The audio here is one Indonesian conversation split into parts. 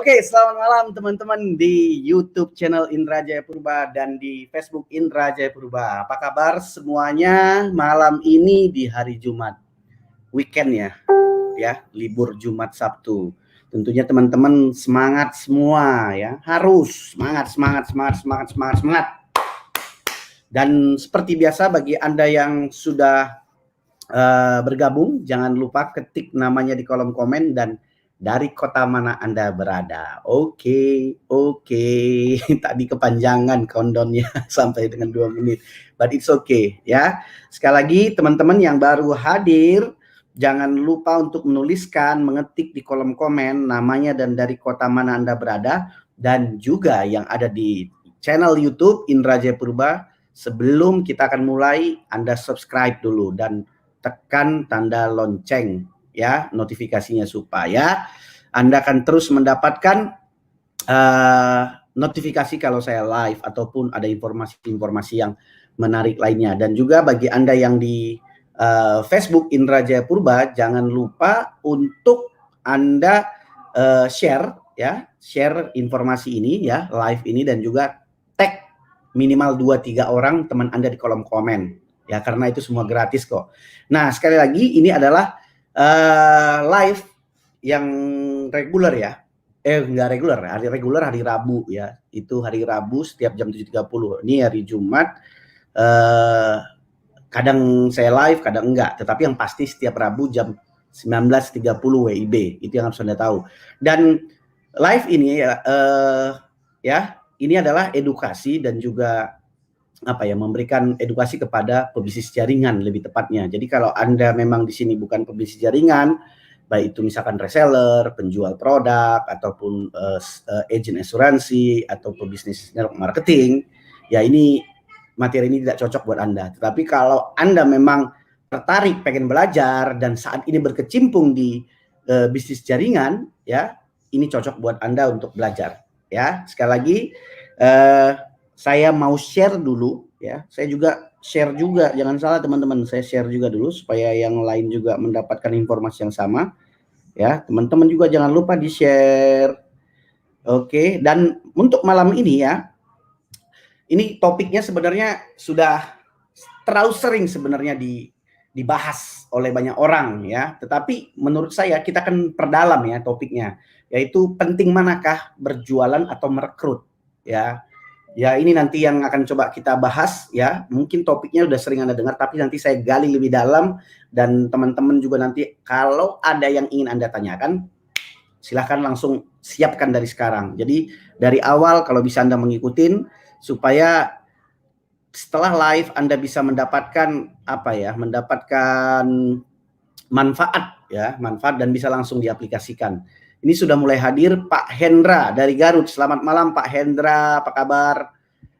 Oke, selamat malam teman-teman di YouTube channel Indra Jaya Purba dan di Facebook Indra Jaya Purba. Apa kabar semuanya malam ini di hari Jumat, weekend ya, libur Jumat Sabtu. Tentunya teman-teman semangat semua ya, harus semangat. Dan seperti biasa bagi Anda yang sudah bergabung, jangan lupa ketik namanya di kolom komen dan dari kota mana Anda berada. Oke. Tadi kepanjangan countdownnya sampai dengan 2 menit. But it's okay ya. Sekali lagi teman-teman yang baru hadir, jangan lupa untuk menuliskan, mengetik di kolom komen namanya dan dari kota mana Anda berada. Dan juga yang ada di channel YouTube Indra Jaya Purba. Sebelum kita akan mulai, Anda subscribe dulu dan tekan tanda lonceng ya, notifikasinya supaya Anda akan terus mendapatkan notifikasi kalau saya live ataupun ada informasi-informasi yang menarik lainnya. Dan juga bagi Anda yang di Facebook Indra Jaya Purba, jangan lupa untuk Anda share informasi ini ya, live ini, dan juga tag minimal 2-3 orang teman Anda di kolom komen ya, karena itu semua gratis kok. Nah, sekali lagi ini adalah live yang reguler ya. Enggak reguler, hari Rabu ya. Itu hari Rabu setiap jam 7.30. Ini hari Jumat kadang saya live, kadang enggak. Tetapi yang pasti setiap Rabu jam 19.30 WIB. Itu yang harus Anda tahu. Dan live ini ini adalah edukasi dan juga memberikan edukasi kepada pebisnis jaringan lebih tepatnya. Jadi kalau Anda memang di sini bukan pebisnis jaringan, baik itu misalkan reseller, penjual produk, ataupun agent asuransi, atau pebisnis network marketing, ya ini materi ini tidak cocok buat Anda. Tetapi kalau Anda memang tertarik pengen belajar dan saat ini berkecimpung di bisnis jaringan, ya ini cocok buat Anda untuk belajar. Ya, sekali lagi saya mau share dulu ya. Saya juga share juga, jangan salah teman-teman, saya share juga dulu supaya yang lain juga mendapatkan informasi yang sama. Ya, teman-teman juga jangan lupa di-share. Oke, dan untuk malam ini ya, ini topiknya sebenarnya sudah terlalu sering sebenarnya dibahas oleh banyak orang ya. Tetapi menurut saya kita akan perdalam ya topiknya, yaitu penting manakah berjualan atau merekrut ya. Ya, ini nanti yang akan coba kita bahas ya. Mungkin topiknya udah sering Anda dengar, tapi nanti saya gali lebih dalam. Dan teman-teman juga nanti kalau ada yang ingin Anda tanyakan, silahkan langsung siapkan dari sekarang. Jadi dari awal kalau bisa Anda mengikutin, supaya setelah live Anda bisa mendapatkan mendapatkan manfaat dan bisa langsung diaplikasikan. Ini sudah mulai hadir Pak Hendra dari Garut. Selamat malam Pak Hendra, apa kabar?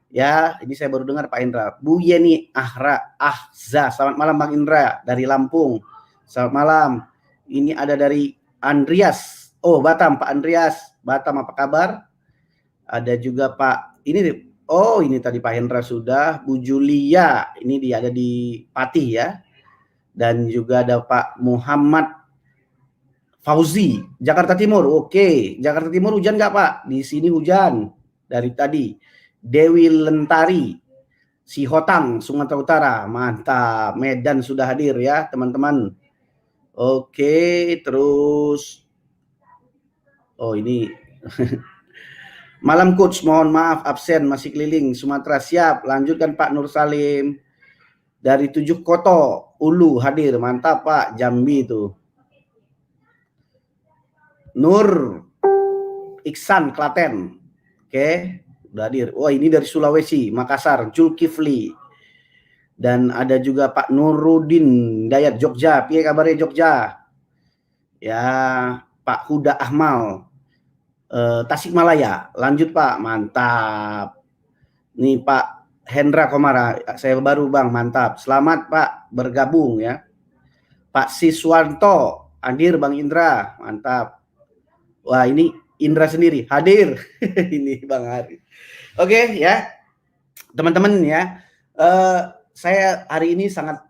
Ya, ini saya baru dengar Pak Hendra. Bu Yeni Ahza, selamat malam Bang Indra dari Lampung. Selamat malam. Ini ada dari Andreas. Oh, Batam, Pak Andreas. Batam, apa kabar? Ada juga Pak, ini tadi Pak Hendra sudah. Bu Julia, ini dia ada di Patih ya. Dan juga ada Pak Muhammad Fauzi, Jakarta Timur. Oke, Jakarta Timur hujan nggak Pak? Di sini hujan dari tadi. Dewi Lentari, Sihotang, Sumatera Utara. Mantap. Medan sudah hadir ya teman-teman. Oke, terus. Oh ini. Malam Coach, mohon maaf absen, masih keliling Sumatera. Siap, lanjutkan Pak Nur Salim. Dari 7 Koto, Ulu hadir. Mantap Pak, Jambi itu. Nur Iksan, Klaten. Oke, udah hadir. Wah, ini dari Sulawesi, Makassar, Julkifli. Dan ada juga Pak Nurudin Dayat, Jogja. Piye kabarnya Jogja? Ya, Pak Huda Ahmal, Tasikmalaya. Lanjut Pak, mantap. Nih Pak Hendra Komara, saya baru Bang, mantap. Selamat Pak bergabung ya. Pak Siswanto, hadir Bang Indra, mantap. Wah, ini Indra sendiri hadir. Ini Bang Hari. Oke ya, teman-teman ya. Saya hari ini sangat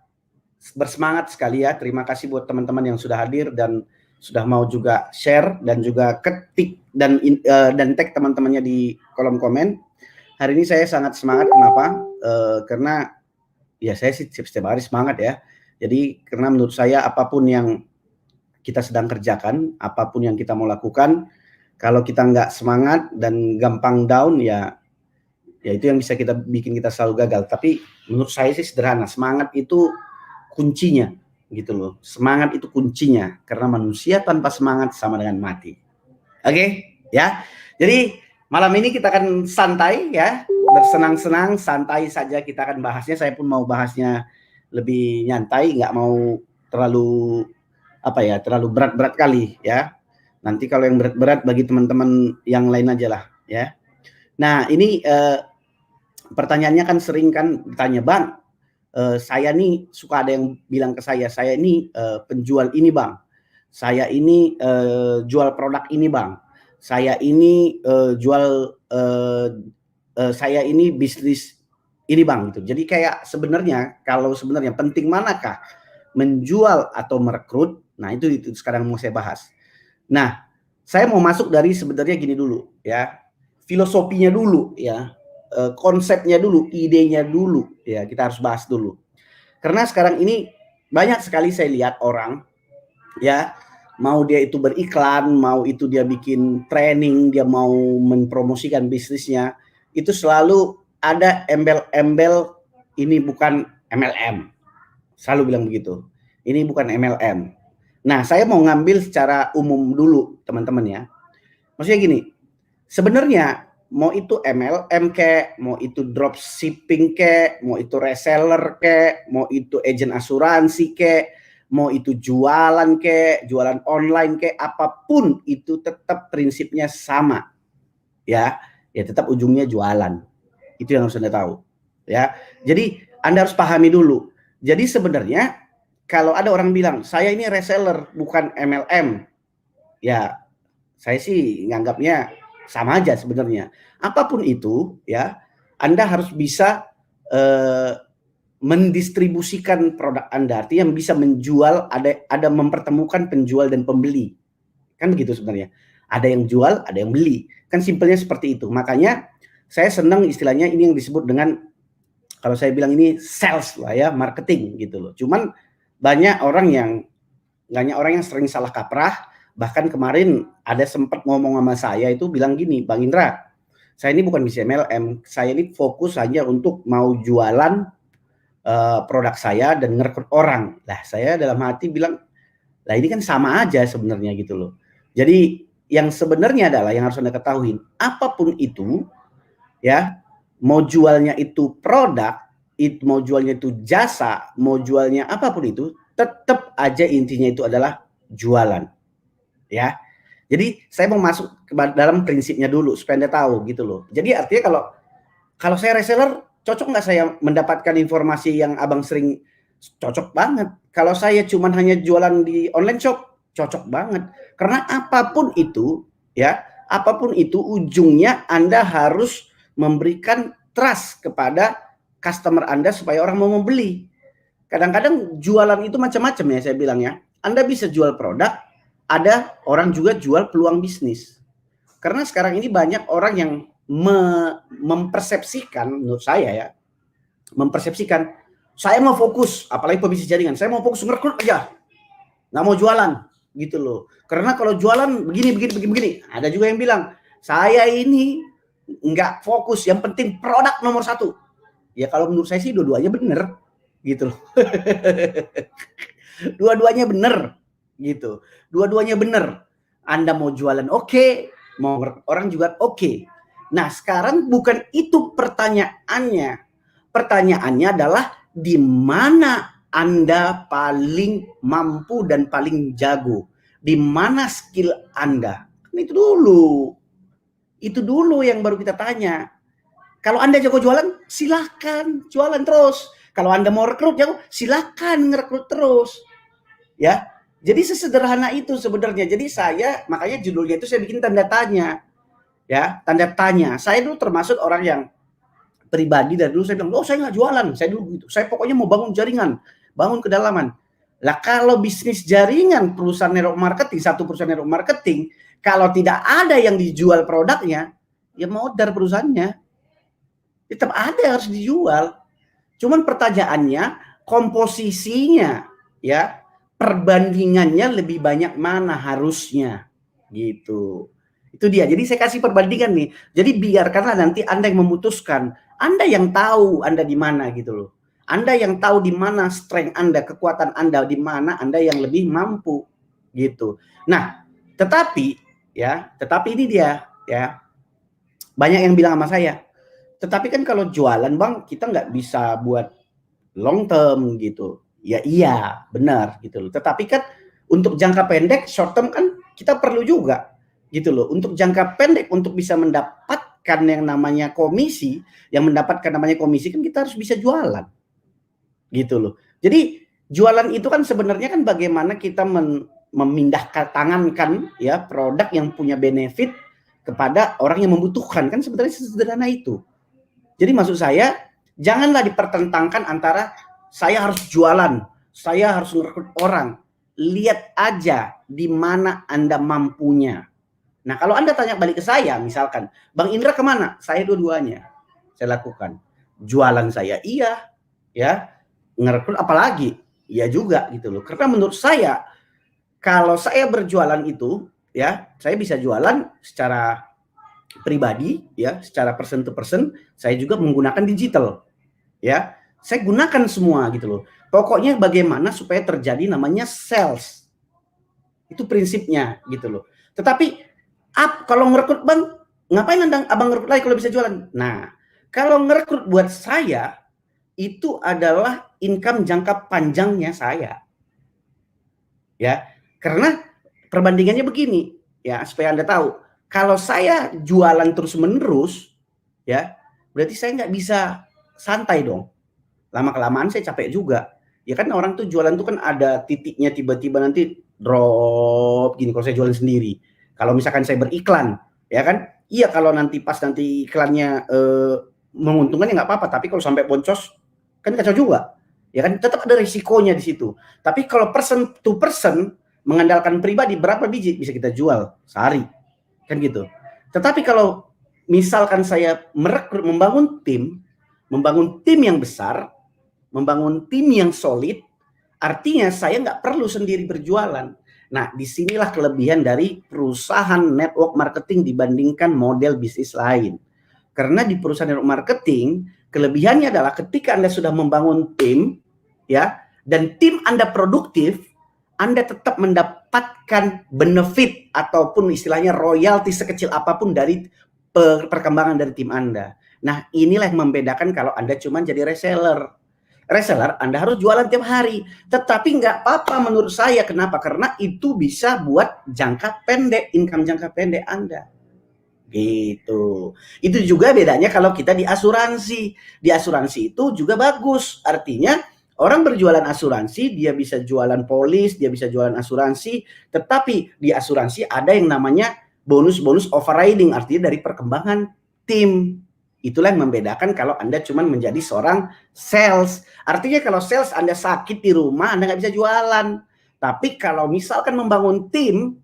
bersemangat sekali ya. Terima kasih buat teman-teman yang sudah hadir dan sudah mau juga share dan juga ketik dan tag teman-temannya di kolom komen. Hari ini saya sangat semangat, kenapa? Karena ya saya sih setiap hari semangat ya. Jadi karena menurut saya apapun yang kita sedang kerjakan, apapun yang kita mau lakukan, kalau kita nggak semangat dan gampang down ya itu yang bisa bikin kita selalu gagal. Tapi menurut saya sih sederhana, semangat itu kuncinya gitu loh. Semangat itu kuncinya, karena manusia tanpa semangat sama dengan mati. Oke, ya. Jadi malam ini kita akan santai ya, bersenang-senang, santai saja kita akan bahasnya. Saya pun mau bahasnya lebih nyantai, nggak mau terlalu terlalu berat-berat kali ya. Nanti kalau yang berat-berat bagi teman-teman yang lain aja lah ya. Nah ini pertanyaannya kan sering kan ditanya, Bang, saya nih suka ada yang bilang ke saya ini penjual ini Bang, saya ini jual produk ini Bang, saya ini saya ini bisnis ini Bang gitu. Jadi kayak sebenarnya penting manakah menjual atau merekrut? Nah itu sekarang mau saya bahas. Nah saya mau masuk dari sebenarnya gini dulu ya, filosofinya dulu ya, konsepnya dulu, idenya dulu ya, kita harus bahas dulu. Karena sekarang ini banyak sekali saya lihat orang ya, mau dia itu beriklan, mau itu dia bikin training, dia mau mempromosikan bisnisnya, itu selalu ada embel-embel ini bukan MLM. Selalu bilang begitu. Ini bukan MLM. Nah, saya mau ngambil secara umum dulu, teman-teman ya. Maksudnya gini, sebenarnya mau itu MLM kek, mau itu dropshipping kek, mau itu reseller kek, mau itu agent asuransi kek, mau itu jualan kek, jualan online kek, apapun itu tetap prinsipnya sama. Ya tetap ujungnya jualan. Itu yang harus Anda tahu. Ya. Jadi Anda harus pahami dulu. Jadi sebenarnya kalau ada orang bilang, saya ini reseller bukan MLM. Ya, saya sih nganggapnya sama aja sebenarnya. Apapun itu ya, Anda harus bisa mendistribusikan produk Anda, artinya bisa menjual, ada mempertemukan penjual dan pembeli. Kan begitu sebenarnya. Ada yang jual, ada yang beli. Kan simpelnya seperti itu. Makanya saya senang istilahnya ini yang disebut dengan, kalau saya bilang ini sales lah ya, marketing gitu loh. Cuman banyak orang yang sering salah kaprah. Bahkan kemarin ada sempat ngomong sama saya itu bilang gini, Bang Indra, saya ini bukan bisa MLM, saya ini fokus hanya untuk mau jualan produk saya dan ngerekrut orang. Lah saya dalam hati bilang, lah ini kan sama aja sebenarnya gitu loh. Jadi yang sebenarnya adalah yang harus Anda ketahui, apapun itu ya, mau jualnya itu produk, mau jualnya itu jasa, mau jualnya apapun itu, tetap aja intinya itu adalah jualan. Ya. Jadi saya mau masuk ke dalam prinsipnya dulu supaya Anda tahu gitu loh. Jadi artinya kalau saya reseller, cocok nggak saya mendapatkan informasi yang Abang sering? Cocok banget. Kalau saya cuma hanya jualan di online shop, cocok banget. Karena apapun itu ya, apapun itu ujungnya Anda harus memberikan trust kepada customer Anda supaya orang mau membeli. Kadang-kadang jualan itu macam-macam ya, saya bilang ya. Anda bisa jual produk, ada orang juga jual peluang bisnis. Karena sekarang ini banyak orang yang mempersepsikan, menurut saya ya, mempersepsikan, saya mau fokus, apalagi pebisnis jaringan, saya mau fokus ngerekrut aja, nggak mau jualan, gitu loh. Karena kalau jualan begini. Ada juga yang bilang, saya ini nggak fokus, yang penting produk nomor 1. Ya kalau menurut saya sih dua-duanya bener, gitu loh. Dua-duanya bener, gitu. Dua-duanya bener. Anda mau jualan oke, mau orang juga oke. Nah sekarang bukan itu pertanyaannya. Pertanyaannya adalah di mana Anda paling mampu dan paling jago. Di mana skill Anda. Itu dulu. Itu dulu yang baru kita tanya. Kalau Anda jago jualan, silakan jualan terus. Kalau Anda mau rekrut jago, silakan ngerekrut terus. Ya. Jadi sesederhana itu sebenarnya. Jadi saya, makanya judulnya itu saya bikin tanda tanya. Ya, tanda tanya. Saya dulu termasuk orang yang pribadi dari dulu saya bilang, saya nggak jualan. Saya dulu gitu. Saya pokoknya mau bangun jaringan, bangun kedalaman. Lah kalau bisnis jaringan, perusahaan network marketing, satu perusahaan network marketing, kalau tidak ada yang dijual produknya, ya modal perusahaannya. Tetap ada yang harus dijual. Cuman pertanyaannya, komposisinya, ya, perbandingannya lebih banyak mana harusnya, gitu. Itu dia. Jadi saya kasih perbandingan nih. Jadi biarkanlah nanti Anda yang memutuskan. Anda yang tahu Anda di mana gitu loh. Anda yang tahu di mana strength Anda, kekuatan Anda, di mana Anda yang lebih mampu gitu. Nah, tetapi ini dia ya. Banyak yang bilang sama saya, tetapi kan kalau jualan Bang, kita nggak bisa buat long term gitu. Ya iya, benar gitu loh. Tetapi kan untuk jangka pendek, short term kan kita perlu juga gitu loh. Untuk jangka pendek untuk bisa mendapatkan yang namanya komisi, kan kita harus bisa jualan. Gitu loh. Jadi jualan itu kan sebenarnya kan bagaimana kita memindahkan tangankan ya produk yang punya benefit kepada orang yang membutuhkan, kan sebenarnya sederhana itu. Jadi maksud saya, janganlah dipertentangkan antara saya harus jualan, saya harus merekrut orang. Lihat aja di mana Anda mampunya. Nah, kalau Anda tanya balik ke saya, misalkan, Bang Indra kemana? Saya dua-duanya. Saya lakukan. Jualan saya iya, ya. Ngerekrut apalagi? Iya juga gitu loh. Karena menurut saya, kalau saya berjualan itu, ya, saya bisa jualan secara pribadi, ya, secara person to person. Saya juga menggunakan digital, ya. Saya gunakan semua gitu loh. Pokoknya bagaimana supaya terjadi namanya sales. Itu prinsipnya gitu loh. Tetapi kalau ngerekrut Bang, ngapain Abang ngerekrut lagi kalau bisa jualan? Nah, kalau ngerekrut buat saya itu adalah income jangka panjangnya saya. Ya, karena perbandingannya begini, ya, supaya Anda tahu. Kalau saya jualan terus-menerus, ya, berarti saya nggak bisa santai dong. Lama-kelamaan saya capek juga. Ya kan orang tuh jualan tuh kan ada titiknya, tiba-tiba nanti drop gini kalau saya jualan sendiri. Kalau misalkan saya beriklan, ya kan? Iya kalau nanti pas nanti iklannya menguntungkan ya nggak apa-apa. Tapi kalau sampai boncos kan kacau juga. Ya kan tetap ada risikonya di situ. Tapi kalau person to person mengandalkan pribadi berapa biji bisa kita jual sehari. Kan gitu. Tetapi kalau misalkan saya merekrut membangun tim yang besar, membangun tim yang solid, artinya saya nggak perlu sendiri berjualan. Nah, disinilah kelebihan dari perusahaan network marketing dibandingkan model bisnis lain. Karena di perusahaan network marketing, kelebihannya adalah ketika Anda sudah membangun tim, ya, dan tim Anda produktif, Anda tetap mendapatkan benefit ataupun istilahnya royalti sekecil apapun dari perkembangan dari tim Anda. Nah, inilah yang membedakan kalau Anda cuma jadi reseller. Reseller Anda harus jualan tiap hari. Tetapi nggak apa-apa menurut saya. Kenapa? Karena itu bisa buat jangka pendek, income jangka pendek Anda. Gitu. Itu juga bedanya kalau kita di asuransi. Di asuransi itu juga bagus. Artinya orang berjualan asuransi, dia bisa jualan polis, dia bisa jualan asuransi. Tetapi di asuransi ada yang namanya bonus-bonus overriding. Artinya dari perkembangan tim. Itulah yang membedakan kalau Anda cuma menjadi seorang sales. Artinya kalau sales Anda sakit di rumah, Anda nggak bisa jualan. Tapi kalau misalkan membangun tim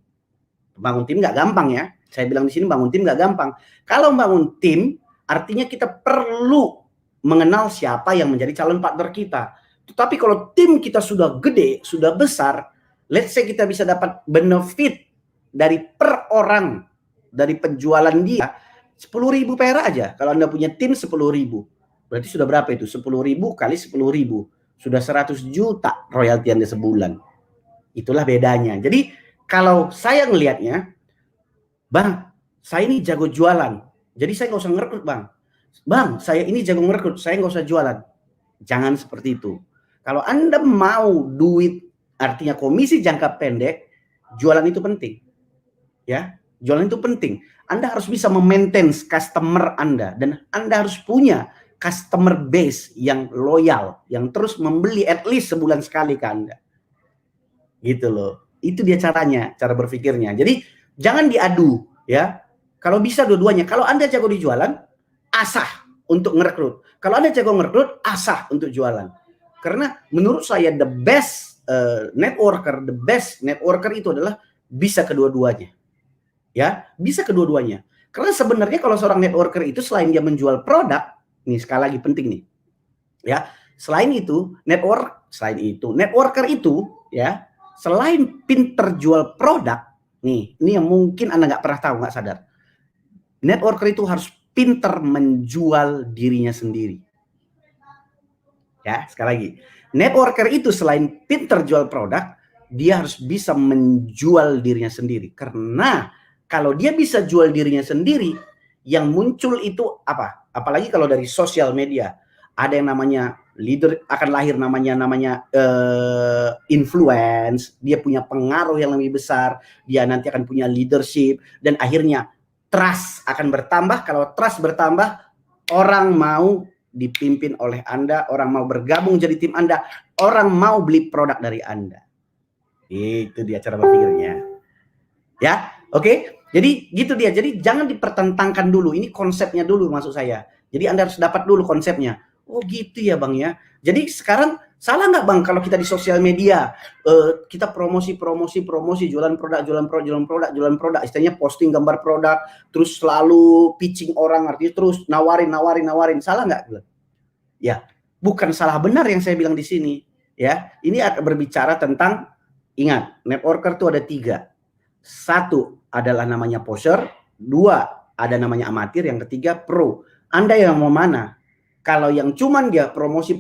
nggak gampang ya. Saya bilang di sini bangun tim nggak gampang. Kalau membangun tim, artinya kita perlu mengenal siapa yang menjadi calon partner kita. Tetapi kalau tim kita sudah gede, sudah besar, let's say kita bisa dapat benefit dari per orang, dari penjualan dia, 10.000 perak aja. Kalau Anda punya tim 10.000, berarti sudah berapa itu? 10.000 kali 10.000, sudah 100 juta royalti Anda sebulan. Itulah bedanya. Jadi kalau saya ngelihatnya, Bang, saya ini jago jualan, jadi saya nggak usah ngerekrut, Bang. Bang, saya ini jago ngerekrut, saya nggak usah jualan. Jangan seperti itu. Kalau Anda mau duit, artinya komisi jangka pendek, jualan itu penting. Ya, jualan itu penting. Anda harus bisa memaintain customer Anda dan Anda harus punya customer base yang loyal, yang terus membeli at least sebulan sekali ke Anda. Gitu loh. Itu dia caranya, cara berpikirnya. Jadi jangan diadu ya. Kalau bisa dua-duanya. Kalau Anda jago di jualan, asah untuk ngerekrut. Kalau Anda jago ngerekrut, asah untuk jualan. Karena menurut saya the best networker, the best networker itu adalah bisa kedua-duanya. Ya, bisa kedua-duanya. Karena sebenarnya kalau seorang networker itu selain dia menjual produk, nih sekali lagi penting nih. Ya, selain itu, networker itu ya, selain pinter jual produk, nih, ini yang mungkin Anda nggak pernah tahu, nggak sadar. Networker itu harus pinter menjual dirinya sendiri. Ya, sekali lagi. Networker itu selain pinter jual produk, dia harus bisa menjual dirinya sendiri. Karena kalau dia bisa jual dirinya sendiri, yang muncul itu apa? Apalagi kalau dari sosial media, ada yang namanya leader, akan lahir namanya influence, dia punya pengaruh yang lebih besar, dia nanti akan punya leadership, dan akhirnya trust akan bertambah. Kalau trust bertambah, orang mau dipimpin oleh Anda, orang mau bergabung jadi tim Anda, orang mau beli produk dari Anda. Itu dia cara berpikirnya. Ya, oke? Jadi gitu dia. Jadi jangan dipertentangkan dulu. Ini konsepnya dulu maksud saya. Jadi Anda harus dapat dulu konsepnya. Oh gitu ya Bang ya. Jadi sekarang salah nggak Bang kalau kita di sosial media kita promosi, jualan produk, istilahnya posting gambar produk, terus selalu pitching orang, artinya terus nawarin. Salah nggak? Ya, bukan salah benar yang saya bilang di sini. Ya, ini akan berbicara tentang, ingat, networker itu ada 3. 1 adalah namanya poser, 2 ada namanya amatir, yang ketiga pro. Anda yang mau mana? Kalau yang cuman dia promosi,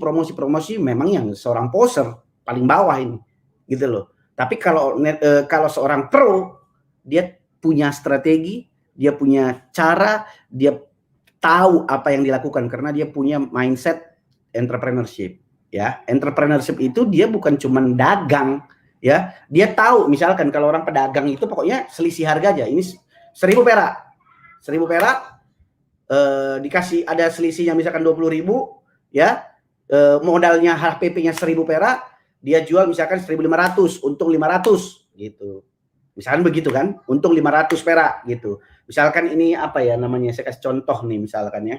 memang yang seorang poser paling bawah ini, gitu loh. Tapi kalau seorang pro, dia punya strategi, dia punya cara, dia tahu apa yang dilakukan karena dia punya mindset entrepreneurship. Ya, entrepreneurship itu dia bukan cuman dagang. Ya, dia tahu misalkan kalau orang pedagang itu pokoknya selisih harga aja. Ini 1.000 perak. 1.000 perak dikasih ada selisihnya misalkan 20.000 ya. Modalnya HPP-nya 1.000 perak, dia jual misalkan 1.500, untung 500 gitu. Misalkan begitu kan, untung 500 perak gitu. Misalkan ini apa ya namanya, saya kasih contoh nih misalkan ya.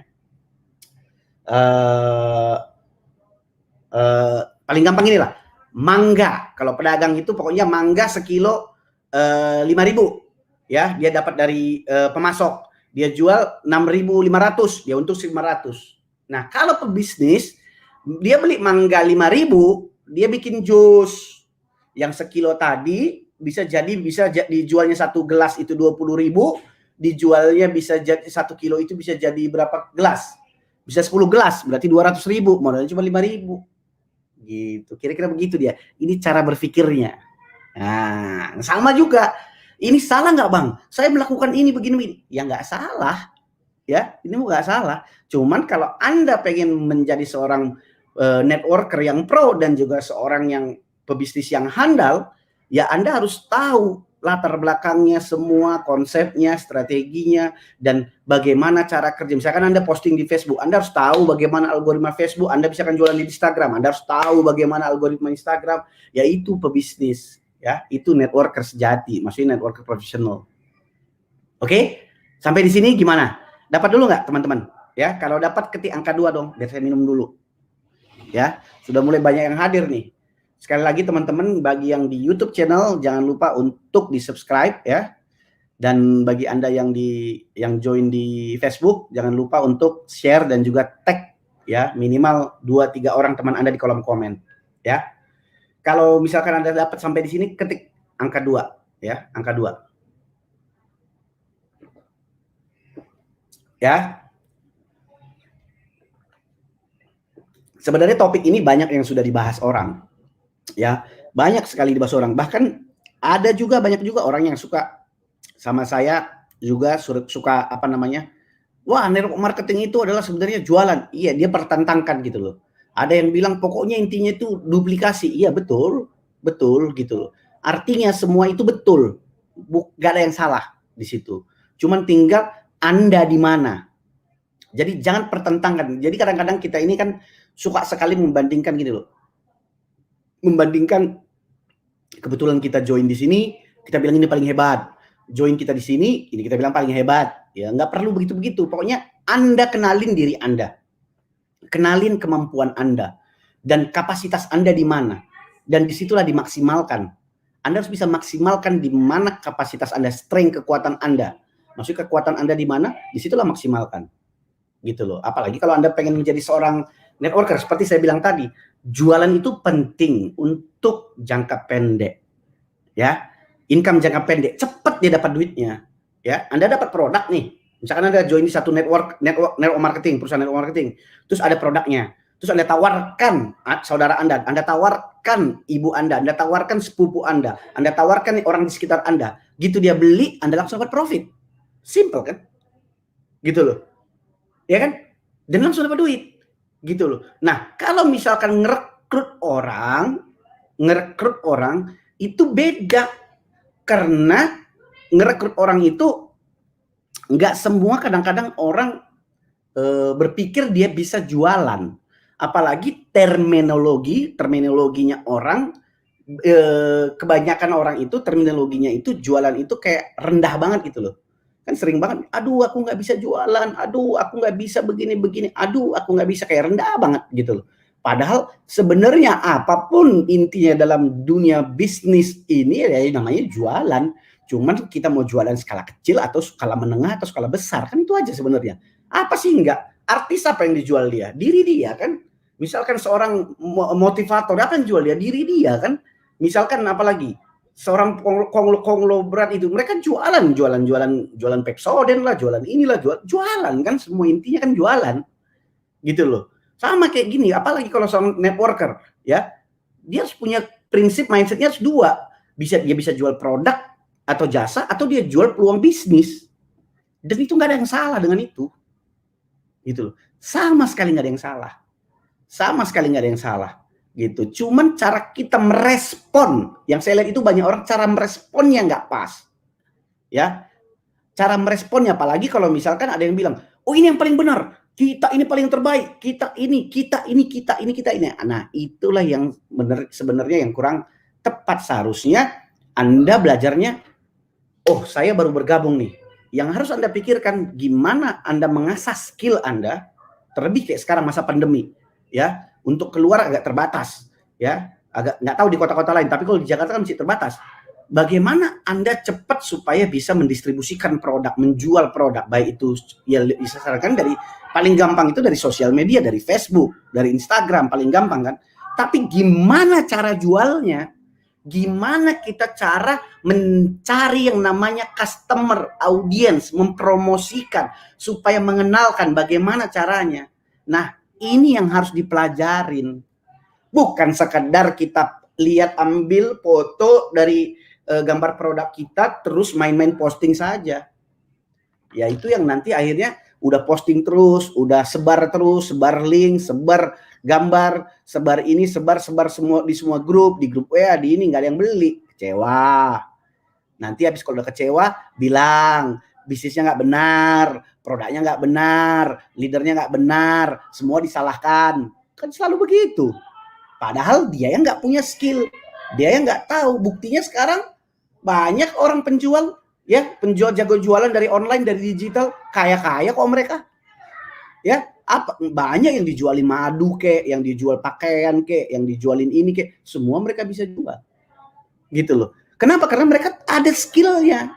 Paling gampang inilah. Mangga, kalau pedagang itu pokoknya mangga sekilo 5.000 ya, dia dapat dari pemasok, dia jual 6.500, dia untung 500. Nah, kalau pebisnis dia beli mangga 5.000, dia bikin jus yang sekilo tadi bisa dijualnya 1 gelas itu 20.000, dijualnya bisa jadi 1 kilo itu bisa jadi berapa gelas? Bisa 10 gelas, berarti 200.000, modalnya cuma 5.000. Gitu, kira-kira begitu dia. Ini cara berpikirnya. Nah, sama juga. Ini salah nggak Bang? Saya melakukan ini begini. Ya nggak salah. Ya, ini nggak salah. Cuman kalau Anda pengen menjadi seorang networker yang pro dan juga seorang yang pebisnis yang handal, ya Anda harus tahu latar belakangnya, semua konsepnya, strateginya, dan bagaimana cara kerja. Misalkan Anda posting di Facebook, Anda harus tahu bagaimana algoritma Facebook. Anda bisa kan jualan di Instagram, Anda harus tahu bagaimana algoritma Instagram. Yaitu pebisnis, ya, itu networker sejati, maksudnya networker profesional. Oke, sampai di sini gimana? Dapat dulu nggak teman-teman? Ya, kalau dapat ketik angka 2 dong, biar saya minum dulu. Ya, sudah mulai banyak yang hadir nih. Sekali lagi teman-teman, bagi yang di YouTube channel jangan lupa untuk di-subscribe ya. Dan bagi Anda yang join di Facebook, jangan lupa untuk share dan juga tag ya, minimal 2-3 orang teman Anda di kolom komen ya. Kalau misalkan Anda dapat sampai di sini, ketik angka 2 ya, angka 2. Ya. Sebenarnya topik ini banyak yang sudah dibahas orang. Ya, banyak sekali dibahas orang. Bahkan ada juga banyak juga orang yang suka sama saya juga suka apa namanya? Wah, network marketing itu adalah sebenarnya jualan. Iya, dia pertentangkan gitu loh. Ada yang bilang pokoknya intinya itu duplikasi. Iya, betul. Betul gitu loh. Artinya semua itu betul. Gak ada yang salah di situ. Cuman tinggal Anda di mana. Jadi jangan pertentangkan. Jadi kadang-kadang kita ini kan suka sekali membandingkan gini loh. Membandingkan, kebetulan kita join di sini, kita bilang ini paling hebat. Join kita di sini, ini kita bilang paling hebat. Ya, nggak perlu begitu-begitu. Pokoknya Anda kenalin diri Anda. Kenalin kemampuan Anda. Dan kapasitas Anda di mana. dan disitulah dimaksimalkan. Anda harus bisa maksimalkan di mana kapasitas Anda, strength, kekuatan Anda. Maksudnya kekuatan Anda di mana, disitulah maksimalkan. Gitu loh. Apalagi kalau Anda pengen menjadi seorang networker, seperti saya bilang tadi, jualan itu penting untuk jangka pendek. Ya, income jangka pendek, cepat dia dapat duitnya. Ya, Anda dapat produk nih. Misalkan Anda join di satu network marketing, perusahaan network marketing, terus ada produknya. Terus Anda tawarkan saudara Anda tawarkan ibu Anda tawarkan sepupu Anda tawarkan orang di sekitar Anda. Gitu dia beli, Anda langsung dapat profit. Simple kan? Gitu loh. Ya kan? Dan langsung dapat duit. Gitu loh. Nah, kalau misalkan ngerekrut orang itu beda. Karena ngerekrut orang itu nggak semua, kadang-kadang orang berpikir dia bisa jualan. Apalagi terminologinya orang, kebanyakan orang itu terminologinya itu jualan itu kayak rendah banget gitu loh. Kan sering banget, aduh aku nggak bisa jualan, aduh aku nggak bisa begini, aduh aku nggak bisa, kayak rendah banget gitu loh. Padahal sebenarnya apapun intinya dalam dunia bisnis ini ya namanya jualan. Cuman kita mau jualan skala kecil atau skala menengah atau skala besar, kan itu aja sebenarnya. Apa sih enggak? Artis apa yang dijual dia? Diri dia kan. Misalkan seorang motivator, apa yang jual dia? Diri dia kan. Misalkan apalagi seorang konglomerat itu, mereka jualan Pepsodent lah, jualan inilah, jualan kan, semua intinya kan jualan. Gitu loh. Sama kayak gini, apalagi kalau seorang networker, ya. Dia harus punya prinsip, mindsetnya harus dua. Dia bisa jual produk atau jasa, atau dia jual peluang bisnis. Dan itu nggak ada yang salah dengan itu. Gitu loh. Sama sekali nggak ada yang salah. Sama sekali nggak ada yang salah. Gitu. Cuman cara kita merespon, yang saya lihat itu banyak orang cara meresponnya nggak pas. Ya. Cara meresponnya, apalagi kalau misalkan ada yang bilang, oh ini yang paling benar, kita ini paling terbaik, kita ini. Nah, itulah yang benar sebenarnya yang kurang tepat. Seharusnya Anda belajarnya, oh saya baru bergabung nih. Yang harus Anda pikirkan gimana Anda mengasah skill Anda, terlebih kayak sekarang masa pandemi, ya, untuk keluar agak terbatas, ya, agak nggak tahu di kota-kota lain, tapi kalau di Jakarta kan masih terbatas. Bagaimana Anda cepat supaya bisa mendistribusikan produk, menjual produk, baik itu ya disarankan dari paling gampang itu dari sosial media, dari Facebook, dari Instagram, paling gampang kan. Tapi gimana cara jualnya? Gimana kita cara mencari yang namanya customer, audience, mempromosikan supaya mengenalkan, bagaimana caranya. Nah, ini yang harus dipelajarin. Bukan sekedar kita lihat ambil foto dari gambar produk kita terus main-main posting saja. Ya itu yang nanti akhirnya udah posting terus, udah sebar terus, sebar link, sebar gambar, sebar ini, sebar semua di semua grup, di grup WA, di ini, nggak ada yang beli, kecewa. Nanti habis kalau udah kecewa, bilang bisnisnya nggak benar, produknya nggak benar, leadernya nggak benar, semua disalahkan. Kan selalu begitu. Padahal dia yang nggak punya skill, dia yang nggak tahu. Buktinya sekarang banyak orang penjual, ya, penjual jago jualan dari online, dari digital, kaya-kaya kok mereka. Ya, apa banyak yang dijualin madu kek, yang dijual pakaian kek, yang dijualin ini kek, semua mereka bisa jual. Gitu loh. Kenapa? Karena mereka ada skillnya.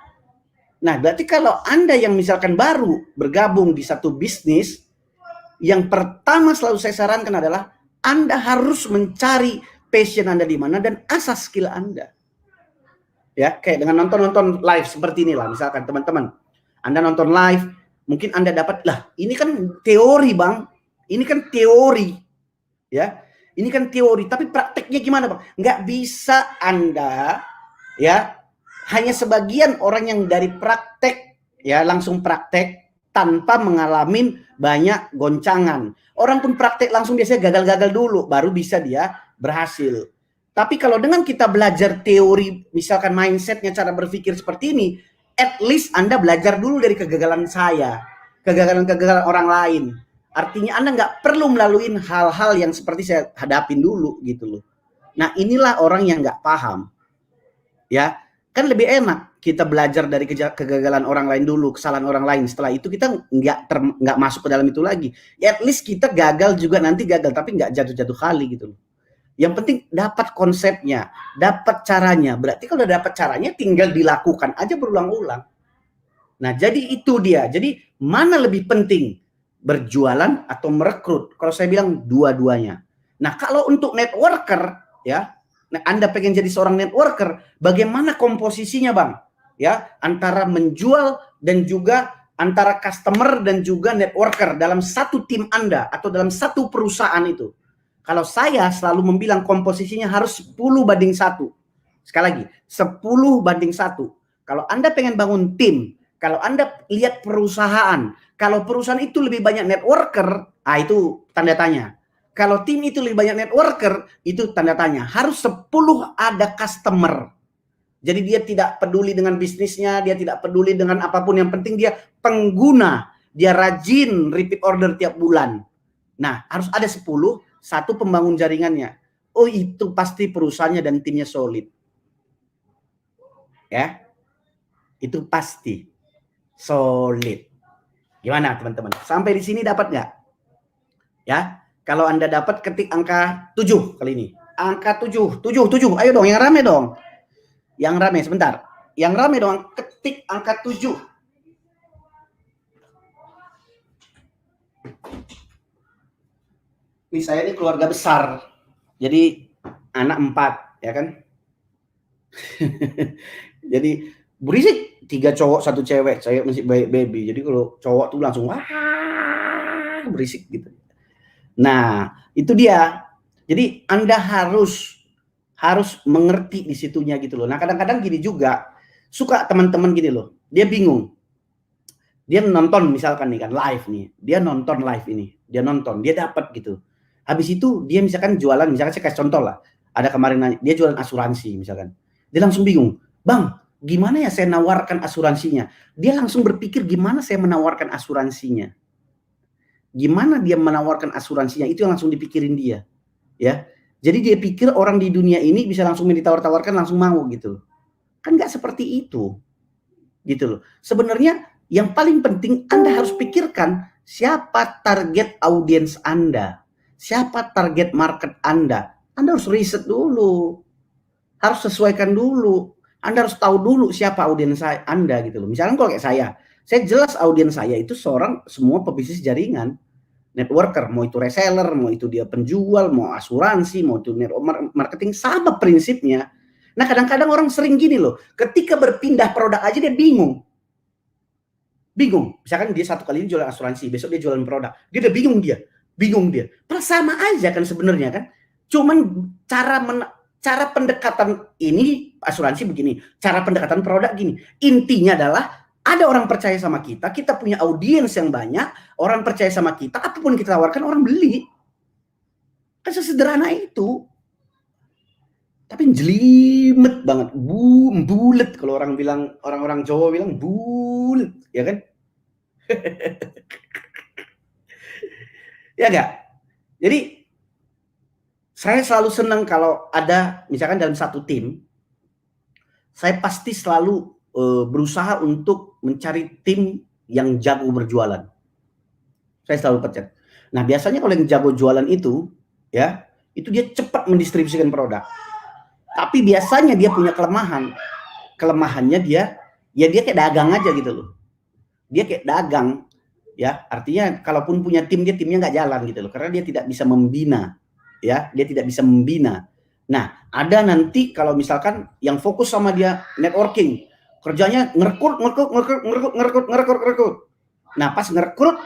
Nah, berarti kalau Anda yang misalkan baru bergabung di satu bisnis, yang pertama selalu saya sarankan adalah Anda harus mencari passion Anda di mana dan asah skill Anda. Ya, kayak dengan nonton live seperti inilah, misalkan teman-teman, Anda nonton live, mungkin Anda dapat, lah ini kan teori Bang, ini kan teori, ya, ini kan teori, tapi prakteknya gimana Bang? Nggak bisa Anda, ya, hanya sebagian orang yang dari praktek, ya, langsung praktek tanpa mengalami banyak goncangan. Orang pun praktek langsung biasanya gagal-gagal dulu, baru bisa dia berhasil. Tapi kalau dengan kita belajar teori, misalkan mindsetnya, cara berpikir seperti ini, at least Anda belajar dulu dari kegagalan saya, kegagalan orang lain. Artinya Anda nggak perlu melalui hal-hal yang seperti saya hadapin dulu gitu loh. Nah inilah orang yang nggak paham. Ya, kan lebih enak kita belajar dari kegagalan orang lain dulu, kesalahan orang lain. Setelah itu kita nggak masuk ke dalam itu lagi. Ya, at least kita gagal juga nanti gagal, tapi nggak jatuh-jatuh kali gitu loh. Yang penting dapat konsepnya, dapat caranya. Berarti kalau udah dapat caranya tinggal dilakukan aja berulang-ulang. Nah, jadi itu dia. Jadi mana lebih penting? Berjualan atau merekrut? Kalau saya bilang dua-duanya. Nah, kalau untuk networker ya, nah Anda pengen jadi seorang networker, bagaimana komposisinya, Bang? Ya, antara menjual dan juga antara customer dan juga networker dalam satu tim Anda atau dalam satu perusahaan itu. Kalau saya selalu membilang komposisinya harus 10:1. Sekali lagi, 10:1. Kalau Anda pengen bangun tim, kalau Anda lihat perusahaan, kalau perusahaan itu lebih banyak networker, itu tanda tanya. Kalau tim itu lebih banyak networker, itu tanda tanya. Harus 10 ada customer. Jadi dia tidak peduli dengan bisnisnya, dia tidak peduli dengan apapun, yang penting dia pengguna, dia rajin repeat order tiap bulan. Nah, harus ada 10, satu pembangun jaringannya. Oh, itu pasti perusahaannya dan timnya solid. Ya. Itu pasti solid. Gimana teman-teman? Sampai di sini dapat nggak? Ya. Kalau Anda dapat, ketik angka 7 kali ini. Angka 7. Ayo dong, yang rame dong. Yang rame, sebentar. Yang rame dong, ketik angka 7. Ini saya ini keluarga besar. Jadi anak 4, ya kan? Jadi berisik, 3 cowok 1 cewek, saya masih baby. Jadi kalau cowok tuh langsung wah berisik gitu. Nah, itu dia. Jadi Anda harus mengerti di situnya gitu loh. Nah, kadang-kadang gini juga, suka teman-teman gini loh, dia bingung. Dia nonton misalkan nih kan live nih, dia nonton live ini, dia nonton, dia dapat gitu. Habis itu dia misalkan jualan, misalkan saya kasih contoh lah, ada kemarin nanya, dia jualan asuransi misalkan. Dia langsung bingung, "Bang, gimana ya saya nawarkan asuransinya?" Dia langsung berpikir gimana saya menawarkan asuransinya. Gimana dia menawarkan asuransinya, itu yang langsung dipikirin dia. Ya. Jadi dia pikir orang di dunia ini bisa langsung ditawar-tawarkan langsung mau gitu. Kan nggak seperti itu. Gitu loh. Sebenarnya yang paling penting Anda harus pikirkan siapa target audiens Anda. Siapa target market Anda. Anda harus riset dulu. Harus sesuaikan dulu. Anda harus tahu dulu siapa audiens Anda gitu loh. Misalnya kalau kayak saya jelas audiens saya itu semua pebisnis jaringan. Networker, mau itu reseller, mau itu dia penjual, mau asuransi, mau itu marketing, sama prinsipnya. Nah, kadang-kadang orang sering gini loh, ketika berpindah produk aja dia bingung. Misalkan dia satu kali ini jualan asuransi, besok dia jualan produk. Dia udah bingung dia. Sama aja kan sebenarnya kan. Cuman cara pendekatan ini asuransi begini, cara pendekatan produk gini. Intinya adalah ada orang percaya sama kita punya audiens yang banyak, orang percaya sama kita, apapun kita tawarkan orang beli. Kan sesederhana itu. Tapi jelimet banget, bulet kalau orang Jawa bilang bulet, ya kan? Ya enggak? Jadi saya selalu senang kalau ada misalkan dalam satu tim, saya pasti selalu berusaha untuk mencari tim yang jago berjualan. Saya selalu percaya. Nah, biasanya kalau yang jago jualan itu, ya, itu dia cepat mendistribusikan produk. Tapi biasanya dia punya kelemahan. Kelemahannya dia kayak dagang aja gitu loh. Dia kayak dagang, ya. Artinya kalaupun punya tim, timnya nggak jalan gitu loh. Karena dia tidak bisa membina, ya. Dia tidak bisa membina. Nah, ada nanti kalau misalkan yang fokus sama dia networking, kerjanya ngerekrut. Nah, pas ngerekrut,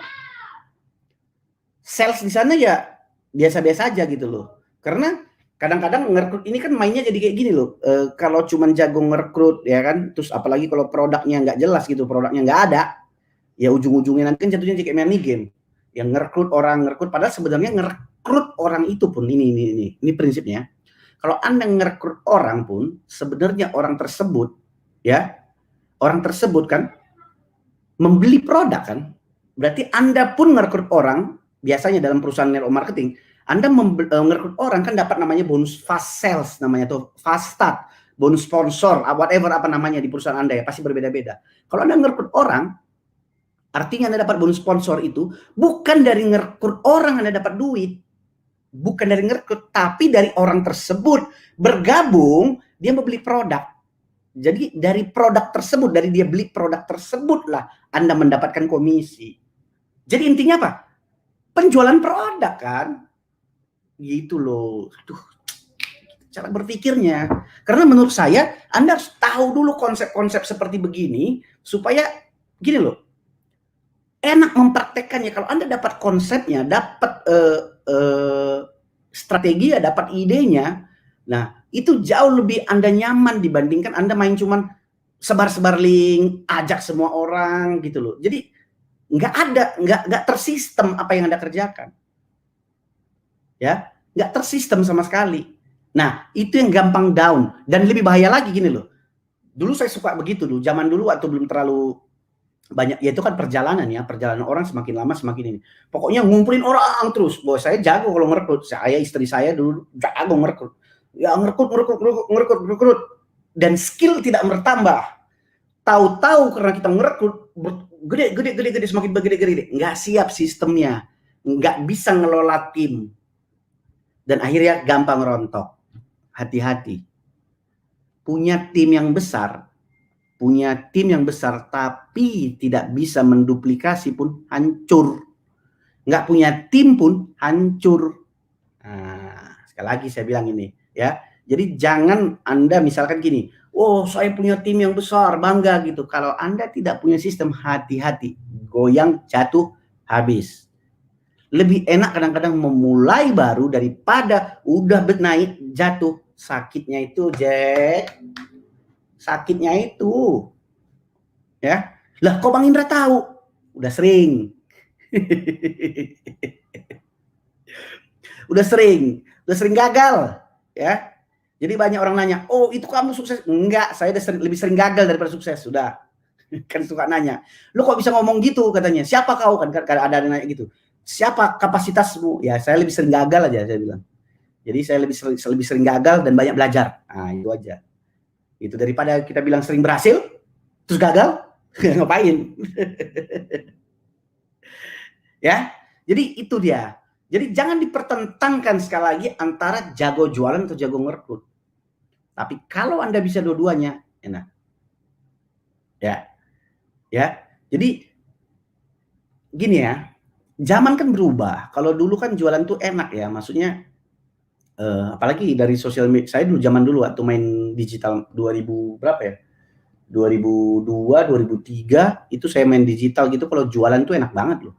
sales di sana ya biasa-biasa aja gitu loh. Karena kadang-kadang ngerekrut ini kan mainnya jadi kayak gini loh. Kalau cuman jago ngerekrut ya kan, terus apalagi kalau produknya nggak jelas gitu, produknya nggak ada, ya ujung-ujungnya nanti kan jatuhnya kayak main game. Yang ngerekrut padahal sebenarnya ngerekrut orang itu pun ini prinsipnya. Kalau Anda ngerekrut orang pun sebenarnya orang tersebut kan membeli produk kan. Berarti Anda pun ngerekrut orang, biasanya dalam perusahaan network marketing, Anda ngerekrut orang kan dapat namanya bonus fast sales, namanya tuh fast start, bonus sponsor, whatever apa namanya di perusahaan Anda ya, pasti berbeda-beda. Kalau Anda ngerekrut orang, artinya Anda dapat bonus sponsor itu bukan dari ngerekrut orang Anda dapat duit. bukan dari ngerekrut, tapi dari orang tersebut bergabung, dia membeli produk. Jadi dari produk tersebut, dari dia beli produk tersebutlah Anda mendapatkan komisi. Jadi intinya apa? Penjualan produk kan? Gitu loh. Aduh, cara berpikirnya. Karena menurut saya, Anda harus tahu dulu konsep-konsep seperti begini, supaya gini loh, enak mempraktekannya. Kalau Anda dapat konsepnya, dapat strategi, dapat idenya, nah itu jauh lebih Anda nyaman dibandingkan Anda main cuman sebar-sebar link, ajak semua orang gitu loh. Jadi nggak tersistem apa yang Anda kerjakan. Ya, nggak tersistem sama sekali. Nah, itu yang gampang down. Dan lebih bahaya lagi gini loh. Dulu saya suka begitu dulu, zaman dulu waktu belum terlalu banyak, ya itu kan perjalanan ya, perjalanan orang semakin lama semakin ini. Pokoknya ngumpulin orang terus. Bahwa saya jago kalau ngerekrut. Saya, istri saya dulu jago ngerekrut. Ya ngerekrut. Dan skill tidak bertambah. Tahu-tahu karena kita ngerekrut gede semakin gede. Nggak siap sistemnya. Nggak bisa ngelola tim. Dan akhirnya gampang rontok. Hati-hati. Punya tim yang besar tapi tidak bisa menduplikasi pun hancur. Nggak punya tim pun hancur. Nah, sekali lagi saya bilang ini ya. Jadi jangan Anda misalkan gini, oh saya punya tim yang besar, bangga gitu. Kalau Anda tidak punya sistem, hati-hati. Goyang, jatuh, habis. Lebih enak kadang-kadang memulai baru daripada udah naik, jatuh. Sakitnya itu, Jack. Sakitnya itu. Ya. Lah kok Bang Indra tahu? Udah sering. udah sering gagal, ya. Jadi banyak orang nanya, "Oh, itu kamu sukses?" Enggak, saya lebih sering gagal daripada sukses, sudah. Kan suka nanya. "Lu kok bisa ngomong gitu?" katanya. "Siapa kau?" kan ada yang nanya gitu. "Siapa kapasitasmu?" Ya, saya lebih sering gagal aja saya bilang. Jadi saya lebih sering gagal dan banyak belajar. Nah, itu aja. Itu daripada kita bilang sering berhasil terus gagal, ngapain? Ya. Jadi itu dia. Jadi jangan dipertentangkan sekali lagi antara jago jualan atau jago ngerekrut. Tapi kalau Anda bisa dua-duanya, enak. Ya. Ya. Jadi gini ya, zaman kan berubah. Kalau dulu kan jualan tuh enak ya, maksudnya apalagi dari sosial media. Saya dulu zaman dulu waktu main digital 2000 berapa ya? 2002, 2003 itu saya main digital gitu, kalau jualan tuh enak banget loh.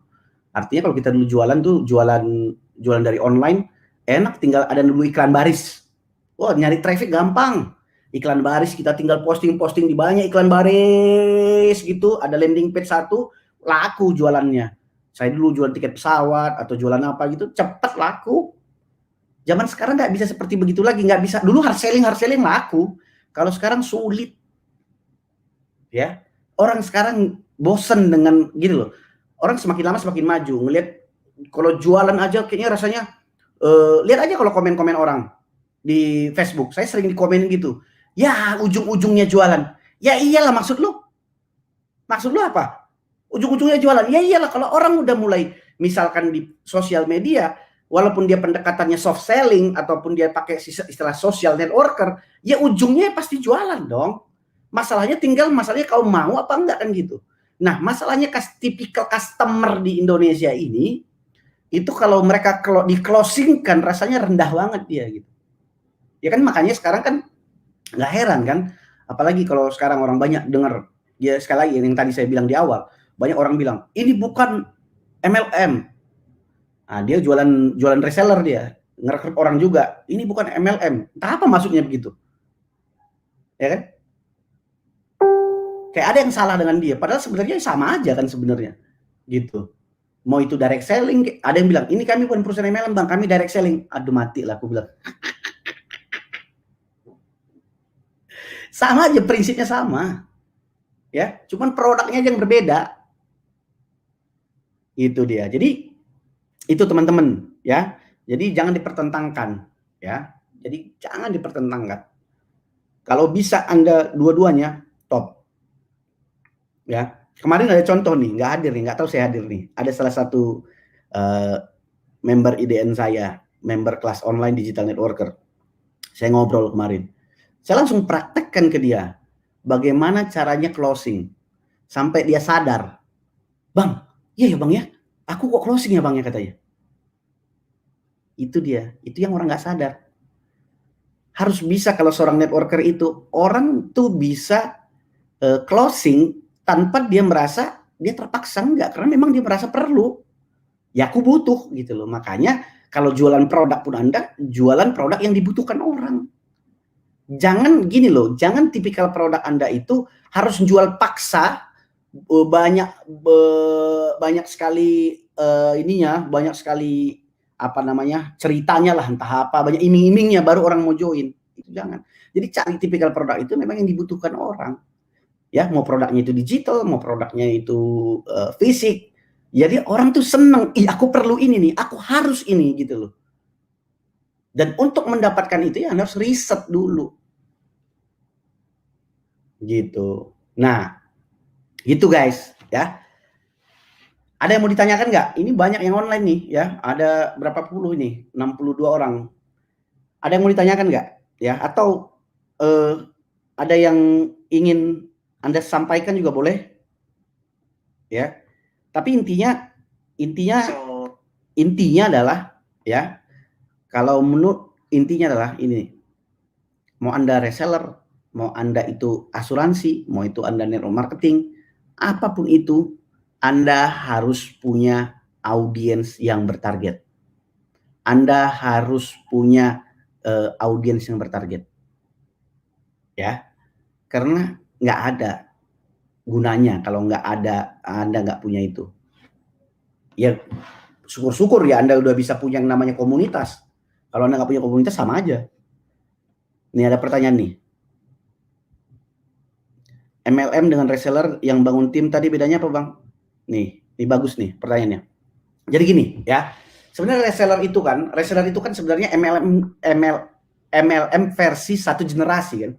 Artinya kalau kita dulu jualan tuh jualan dari online enak, tinggal ada dulu iklan baris. Wah, nyari traffic gampang. Iklan baris kita tinggal posting di banyak iklan baris gitu, ada landing page satu, laku jualannya. Saya dulu jualan tiket pesawat atau jualan apa gitu, cepet laku. Zaman sekarang nggak bisa seperti begitu lagi, nggak bisa. Dulu hard selling laku. Kalau sekarang sulit. Ya. Orang sekarang bosen dengan gini loh. Orang semakin lama semakin maju, ngelihat kalau jualan aja kayaknya rasanya lihat aja kalau komen-komen orang di Facebook, saya sering dikomenin gitu. Ya, ujung-ujungnya jualan. Ya iyalah, maksud lu? Maksud lu apa? Ujung-ujungnya jualan. Ya iyalah, kalau orang udah mulai misalkan di sosial media, walaupun dia pendekatannya soft selling ataupun dia pakai istilah social networker, ya ujungnya pasti jualan dong. Masalahnya kau mau apa enggak kan gitu. Nah, masalahnya tipikal customer di Indonesia ini itu kalau mereka di closing kan rasanya rendah banget dia gitu. Ya kan makanya sekarang kan nggak heran kan, apalagi kalau sekarang orang banyak dengar, ya sekali lagi yang tadi saya bilang di awal, banyak orang bilang ini bukan MLM. Nah, dia jualan reseller, dia ngerekrut orang juga. Ini bukan MLM. Entah apa maksudnya begitu. Ya kan? Kayak ada yang salah dengan dia, padahal sebenarnya sama aja kan sebenarnya. Gitu. Mau itu direct selling, ada yang bilang, ini kami bukan perusahaan MLM bang, kami direct selling. Aduh mati lah aku bilang. Sama aja, prinsipnya sama. Ya, cuman produknya yang berbeda. Itu dia. Jadi itu teman-teman ya. Jadi jangan dipertentangkan ya. Jadi jangan dipertentangkan. Kalau bisa Anda dua-duanya top. Ya. Kemarin ada contoh nih, nggak tahu saya hadir nih. Ada salah satu member IDN saya, member kelas online digital networker. Saya ngobrol kemarin. Saya langsung praktekkan ke dia bagaimana caranya closing sampai dia sadar. Bang, iya ya Bang ya, aku kok closing ya Bang ya katanya. Itu dia, itu yang orang nggak sadar. Harus bisa kalau seorang networker itu, orang tuh bisa closing tanpa dia merasa dia terpaksa, enggak, karena memang dia merasa perlu. Ya aku butuh gitu loh. Makanya kalau jualan produk pun Anda jualan produk yang dibutuhkan orang. Jangan gini loh, jangan tipikal produk Anda itu harus jual paksa banyak sekali banyak sekali apa namanya ceritanya lah entah apa, banyak iming-imingnya baru orang mau join. Itu jangan. Jadi cari tipikal produk itu memang yang dibutuhkan orang. Ya, mau produknya itu digital, mau produknya itu fisik. Jadi orang tuh seneng, ih aku perlu ini nih, aku harus ini gitu loh. Dan untuk mendapatkan itu ya Anda harus riset dulu. Gitu. Nah, gitu guys, ya. Ada yang mau ditanyakan nggak? Ini banyak yang online nih, ya. Ada berapa puluh ini? 62 orang. Ada yang mau ditanyakan nggak? Ya, atau ada yang ingin Anda sampaikan juga boleh. Ya. Tapi intinya adalah ya, kalau menurut intinya adalah ini. Mau Anda reseller, mau Anda itu asuransi, mau itu Anda network marketing, apapun itu, Anda harus punya audiens yang bertarget. Anda harus punya audiens yang bertarget. Ya. Karena nggak ada gunanya kalau nggak ada Anda nggak punya itu. Ya syukur-syukur ya Anda udah bisa punya yang namanya komunitas. Kalau Anda nggak punya komunitas sama aja. Ini ada pertanyaan nih. MLM dengan reseller yang bangun tim tadi bedanya apa Bang? Nih, ini bagus nih pertanyaannya. Jadi gini ya, sebenarnya reseller itu kan sebenarnya MLM versi satu generasi kan,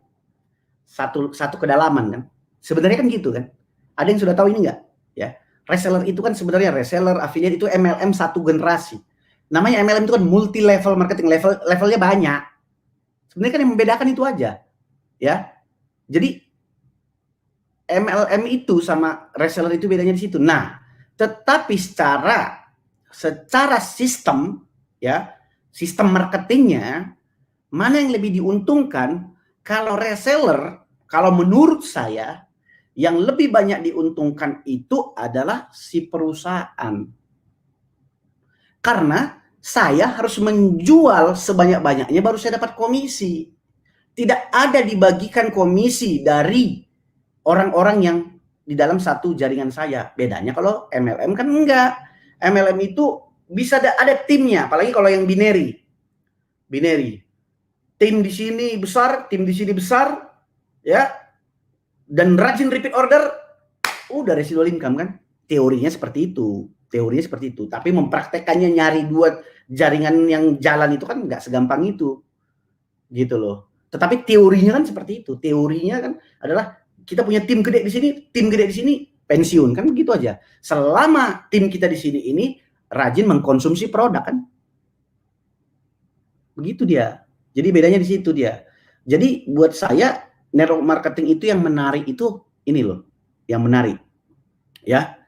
satu kedalaman kan. Sebenarnya kan gitu kan. Ada yang sudah tahu ini nggak? Ya, reseller itu kan sebenarnya reseller, affiliate itu MLM satu generasi. Namanya MLM itu kan multi level marketing, levelnya banyak. Sebenarnya kan yang membedakan itu aja, ya. Jadi MLM itu sama reseller itu bedanya di situ. Nah, tetapi secara sistem ya, sistem marketingnya mana yang lebih diuntungkan? Kalau reseller, kalau menurut saya yang lebih banyak diuntungkan itu adalah si perusahaan. Karena saya harus menjual sebanyak-banyaknya baru saya dapat komisi. Tidak ada dibagikan komisi dari orang-orang yang di dalam satu jaringan saya. Bedanya kalau MLM kan enggak. MLM itu bisa ada timnya, apalagi kalau yang binary. Tim di sini besar, tim di sini besar, ya. Dan rajin repeat order, udah residual income kan. Teorinya seperti itu. Tapi mempraktekannya nyari dua jaringan yang jalan itu kan enggak segampang itu. Gitu loh. Tetapi teorinya kan seperti itu. Teorinya kan adalah kita punya tim gede di sini, pensiun kan begitu aja. Selama tim kita di sini ini rajin mengkonsumsi produk kan. Begitu dia. Jadi bedanya di situ dia. Jadi buat saya network marketing itu yang menarik itu ini loh, yang menarik. Ya.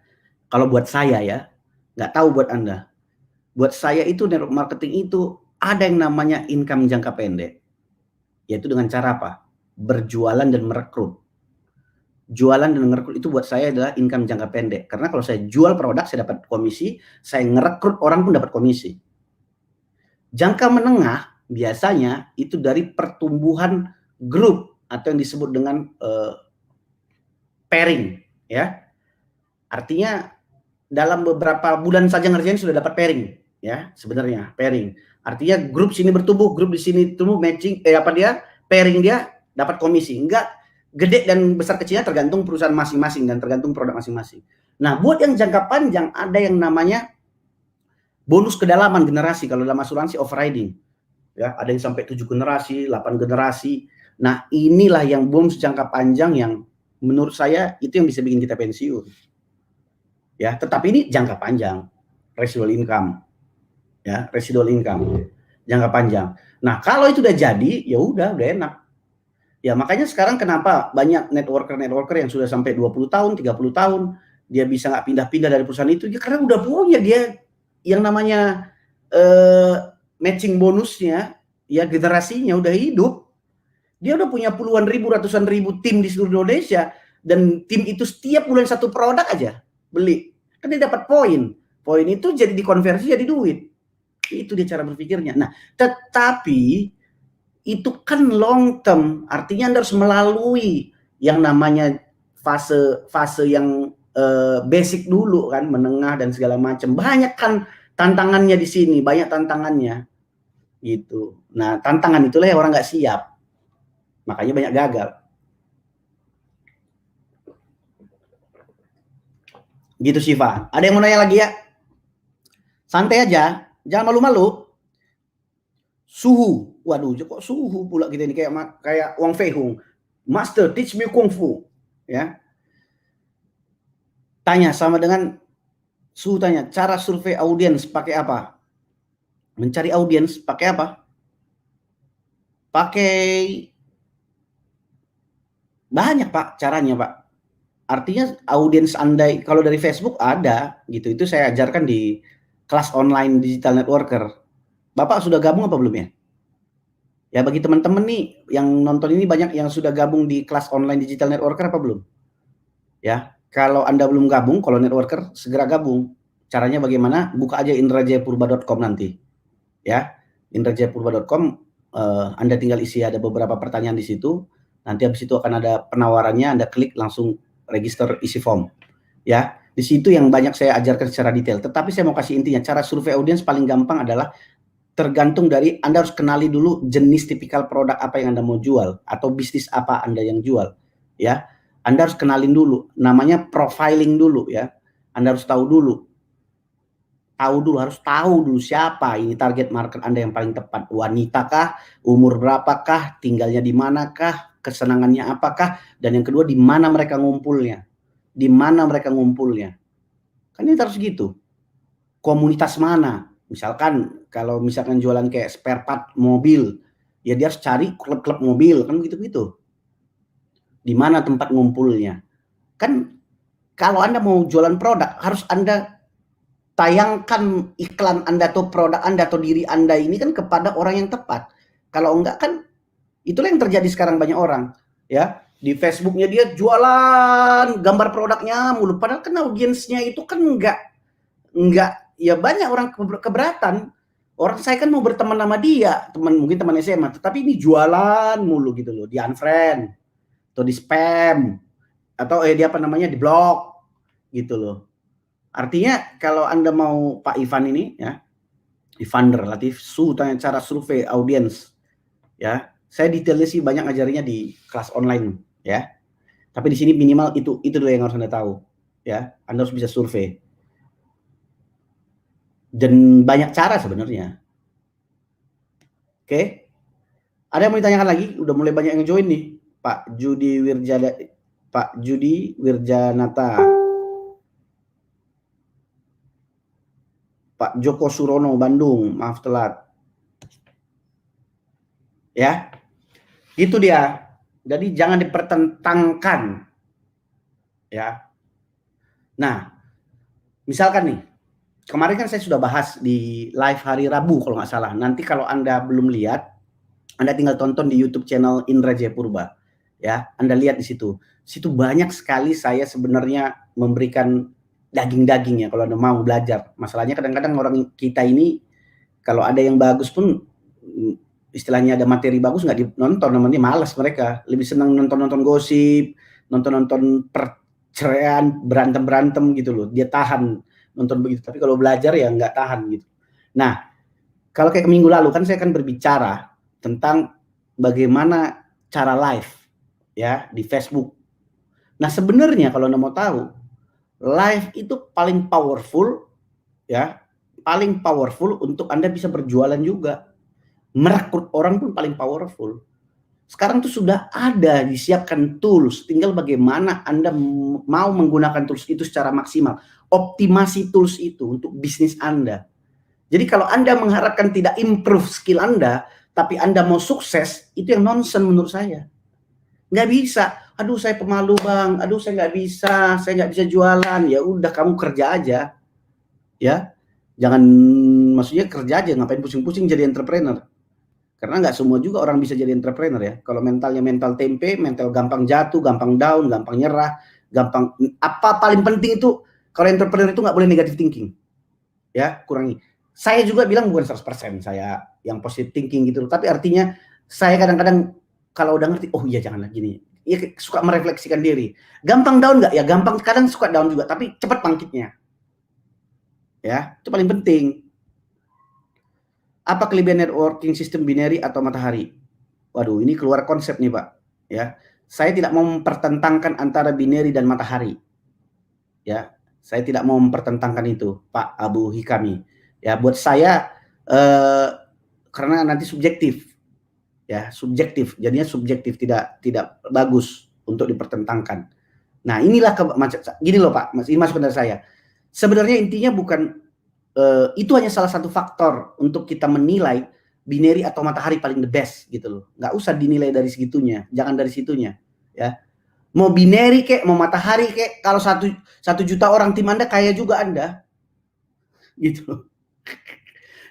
Kalau buat saya ya, nggak tahu buat Anda. Buat saya itu network marketing itu ada yang namanya income jangka pendek. Yaitu dengan cara apa? Berjualan dan merekrut. Jualan dan merekrut itu buat saya adalah income jangka pendek. Karena kalau saya jual produk, saya dapat komisi. Saya ngerekrut orang pun dapat komisi. Jangka menengah biasanya itu dari pertumbuhan grup atau yang disebut dengan pairing. Ya. Artinya dalam beberapa bulan saja ngerjain sudah dapat pairing. Ya, sebenarnya pairing. Artinya grup sini bertumbuh, grup di sini tumbuh, matching, pairing dia dapat komisi. Enggak gede dan besar kecilnya tergantung perusahaan masing-masing dan tergantung produk masing-masing. Nah, buat yang jangka panjang ada yang namanya bonus kedalaman generasi kalau dalam asuransi overriding. Ya, ada yang sampai 7 generasi, 8 generasi. Nah, inilah yang bonus jangka panjang yang menurut saya itu yang bisa bikin kita pensiun. Ya, tetapi ini jangka panjang, residual income. Ya, residual income. jangka panjang. Nah, kalau itu udah jadi, ya udah enak. Ya makanya sekarang kenapa banyak networker yang sudah sampai 20 tahun, 30 tahun, dia bisa nggak pindah-pindah dari perusahaan itu, ya karena udah punya dia yang namanya matching bonusnya, ya generasinya udah hidup. Dia udah punya puluhan ribu, ratusan ribu tim di seluruh Indonesia, dan tim itu setiap bulan satu produk aja beli. Kan dia dapat poin. Poin itu jadi dikonversi jadi duit. Itu dia cara berpikirnya. Nah, tetapi itu kan long term, artinya Anda harus melalui yang namanya fase yang basic dulu kan, menengah dan segala macam. Banyak kan tantangannya di sini, banyak tantangannya gitu. Nah, tantangan itulah yang orang nggak siap, makanya banyak gagal. Gitu Siva. Ada yang mau nanya lagi ya? Santai aja, jangan malu-malu. Suhu, waduh, kok suhu pula kita ini kayak Wang Fei Hung. Master, teach me kung fu, ya. Tanya sama dengan Suhu tanya, cara survei audiens pakai apa? Mencari audiens pakai apa? Pakai banyak Pak caranya Pak. Artinya audiens Anda kalau dari Facebook ada gitu. Itu saya ajarkan di kelas online digital networker. Bapak sudah gabung apa belum ya? Ya bagi teman-teman nih yang nonton ini banyak yang sudah gabung di kelas online digital networker apa belum? Ya, kalau Anda belum gabung, kalau networker segera gabung. Caranya bagaimana? Buka aja indrajayapurba.com nanti. Ya, indrajayapurba.com, Anda tinggal isi ada beberapa pertanyaan di situ. Nanti habis itu akan ada penawarannya, Anda klik langsung register isi form. Ya, di situ yang banyak saya ajarkan secara detail. Tetapi saya mau kasih intinya, cara survei audiens paling gampang adalah tergantung dari Anda harus kenali dulu jenis tipikal produk apa yang Anda mau jual atau bisnis apa Anda yang jual, ya. Anda harus kenalin dulu, namanya profiling dulu ya. Anda harus tahu dulu, harus tahu dulu siapa ini target market Anda yang paling tepat. Wanita kah, umur berapakah, tinggalnya di manakah, kesenangannya apakah, dan yang kedua di mana mereka ngumpulnya. Di mana mereka ngumpulnya. Kan ini harus gitu. Komunitas mana? Misalkan kalau misalkan jualan kayak spare part mobil, ya dia harus cari klub-klub mobil kan gitu-gitu. Di mana tempat ngumpulnya? Kan kalau Anda mau jualan produk harus Anda tayangkan iklan Anda atau produk Anda atau diri Anda ini kan kepada orang yang tepat. Kalau enggak kan itulah yang terjadi sekarang banyak orang, ya. Di Facebooknya dia jualan gambar produknya mulu, padahal kan audiensnya itu kan enggak, ya banyak orang keberatan. Orang saya kan mau berteman sama dia, mungkin teman SMA, tetapi ini jualan mulu gitu loh, di unfriend atau di spam atau dia apa namanya di blok gitu loh. Artinya kalau Anda mau Pak Ivan ini ya, Ivan relatif tanya cara survei audiens ya. Saya detailnya sih banyak ngajarnya di kelas online ya. Tapi di sini minimal itu dulu yang harus Anda tahu ya. Anda harus bisa survei. Dan banyak cara sebenarnya. Oke. Ada yang mau ditanyakan lagi? Udah mulai banyak yang join nih. Pak Judi Wirjanata. Pak Joko Surono Bandung, maaf telat. Ya. Itu dia. Jadi jangan dipertentangkan. Ya. Nah, misalkan nih, kemarin kan saya sudah bahas di live hari Rabu kalau nggak salah. Nanti kalau Anda belum lihat, Anda tinggal tonton di YouTube channel Indra Jayapurba. Ya, Anda lihat di situ. Situ banyak sekali saya sebenarnya memberikan daging-daging ya kalau Anda mau belajar. Masalahnya kadang-kadang orang kita ini kalau ada yang bagus pun istilahnya ada materi bagus nggak dinonton, namanya malas mereka. Lebih senang nonton-nonton gosip, nonton-nonton perceraian, berantem-berantem gitu loh. Dia tahan nonton begitu, tapi kalau belajar ya nggak tahan gitu. Nah, kalau kayak minggu lalu kan saya akan berbicara tentang bagaimana cara live ya di Facebook. Nah, sebenarnya kalau Anda mau tahu, live itu paling powerful ya, paling powerful untuk Anda bisa berjualan juga. Merekrut orang pun paling powerful. Sekarang tuh sudah ada disiapkan tools, tinggal bagaimana Anda mau menggunakan tools itu secara maksimal. Optimasi tools itu untuk bisnis Anda. Jadi kalau Anda mengharapkan tidak improve skill Anda, tapi Anda mau sukses, itu yang nonsen menurut saya. Nggak bisa. Aduh saya pemalu bang, aduh saya nggak bisa jualan. Ya udah kamu kerja aja, ya. Jangan, maksudnya kerja aja, ngapain pusing-pusing jadi entrepreneur. Karena nggak semua juga orang bisa jadi entrepreneur ya. Kalau mentalnya mental tempe, mental gampang jatuh, gampang down, gampang nyerah, gampang apa paling penting itu kalau entrepreneur itu nggak boleh negative thinking. Ya, kurangi. Saya juga bilang bukan 100% saya yang positive thinking gitu, tapi artinya saya kadang-kadang kalau udah ngerti, oh iya jangan lagi nih. Ya suka merefleksikan diri. Gampang down nggak? Ya gampang, kadang suka down juga, tapi cepat bangkitnya. Ya, itu paling penting. Apa kelebihan networking sistem binary atau matahari? Waduh, ini keluar konsep nih Pak. Ya, saya tidak mau mempertentangkan antara binary dan matahari. Ya, saya tidak mau mempertentangkan itu, Pak Abu Hikami. Ya, buat saya karena nanti subjektif. Ya, subjektif. Jadinya subjektif, tidak bagus untuk dipertentangkan. Nah, inilah gini loh Pak, ini masuk ke saya. Sebenarnya intinya bukan itu hanya salah satu faktor untuk kita menilai binary atau matahari paling the best gitu loh. Nggak usah dinilai dari segitunya, jangan dari situnya. Ya, mau binary kek, mau matahari kek, kalau 1 juta orang tim Anda kaya juga Anda, gitu loh.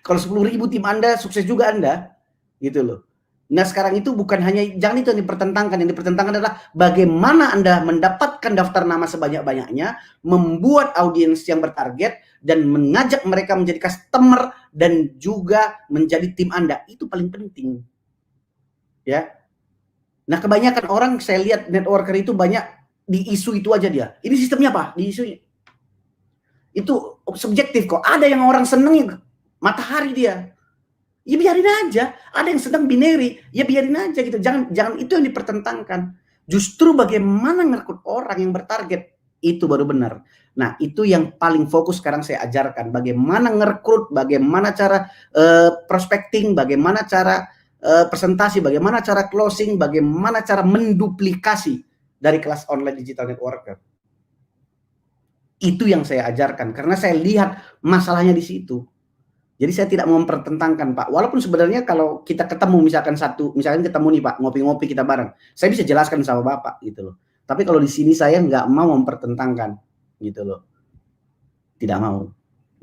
Kalau 10.000 tim Anda sukses juga Anda, gitu loh. Nah sekarang itu bukan hanya, jangan itu yang dipertentangkan. Yang dipertentangkan adalah bagaimana Anda mendapatkan daftar nama sebanyak-banyaknya, membuat audiens yang bertarget, dan mengajak mereka menjadi customer, dan juga menjadi tim Anda. Itu paling penting. Ya. Nah kebanyakan orang saya lihat networker itu banyak di isu itu aja dia. Ini sistemnya apa? Di isu itu subjektif kok. Ada yang orang seneng matahari dia. Ya biarin aja. Ada yang sedang binary, ya biarin aja gitu. Jangan itu yang dipertentangkan. Justru bagaimana ngerekrut orang yang bertarget, itu baru benar. Nah, itu yang paling fokus sekarang saya ajarkan. Bagaimana ngerekrut, bagaimana cara prospecting, bagaimana cara presentasi, bagaimana cara closing, bagaimana cara menduplikasi dari kelas online digital networker. Itu yang saya ajarkan karena saya lihat masalahnya di situ. Jadi saya tidak mau mempertentangkan Pak. Walaupun sebenarnya kalau kita ketemu misalkan ketemu nih Pak, ngopi-ngopi kita bareng, saya bisa jelaskan sama Bapak gitu loh. Tapi kalau di sini saya nggak mau mempertentangkan gitu loh. Tidak mau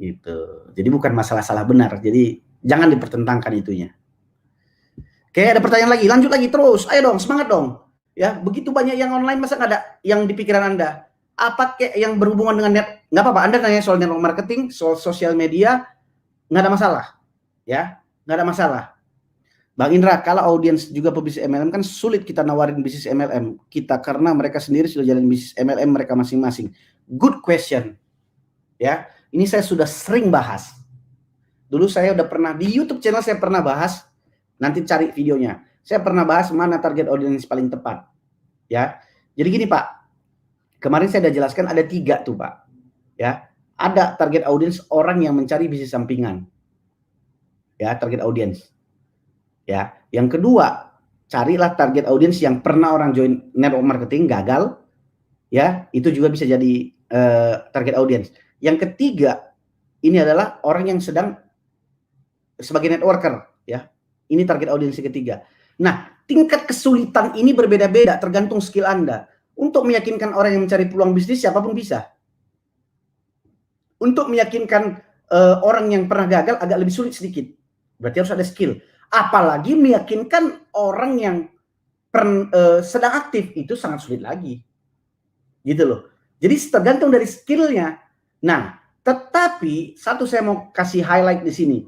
gitu. Jadi bukan masalah salah benar. Jadi jangan dipertentangkan itunya. Oke, ada pertanyaan lagi. Lanjut lagi terus. Ayo dong, semangat dong. Ya, begitu banyak yang online, masa nggak ada yang di pikiran Anda? Apa kayak yang berhubungan dengan net? Nggak apa-apa. Anda tanya soal network marketing, soal sosial media, nggak ada masalah, ya, nggak ada masalah. Bang Indra, kalau audiens juga pebisnis MLM kan sulit kita nawarin bisnis MLM kita karena mereka sendiri sudah jalan bisnis MLM mereka masing-masing. Good question, ya. Ini saya sudah sering bahas. Dulu saya udah pernah di YouTube channel saya pernah bahas. Nanti cari videonya. Saya pernah bahas mana target audiens paling tepat, ya. Jadi gini Pak, kemarin saya udah jelaskan ada 3 tuh Pak, ya. Ada target audiens orang yang mencari bisnis sampingan. Ya, target audiens. Ya, yang kedua, carilah target audiens yang pernah orang join network marketing gagal. Ya, itu juga bisa jadi target audiens. Yang ketiga, ini adalah orang yang sedang sebagai networker, ya. Ini target audiens ketiga. Nah, tingkat kesulitan ini berbeda-beda tergantung skill Anda. Untuk meyakinkan orang yang mencari peluang bisnis siapapun bisa. Untuk meyakinkan orang yang pernah gagal agak lebih sulit sedikit. Berarti harus ada skill. Apalagi meyakinkan orang yang sedang aktif itu sangat sulit lagi. Gitu loh. Jadi tergantung dari skillnya. Nah, tetapi satu saya mau kasih highlight di sini,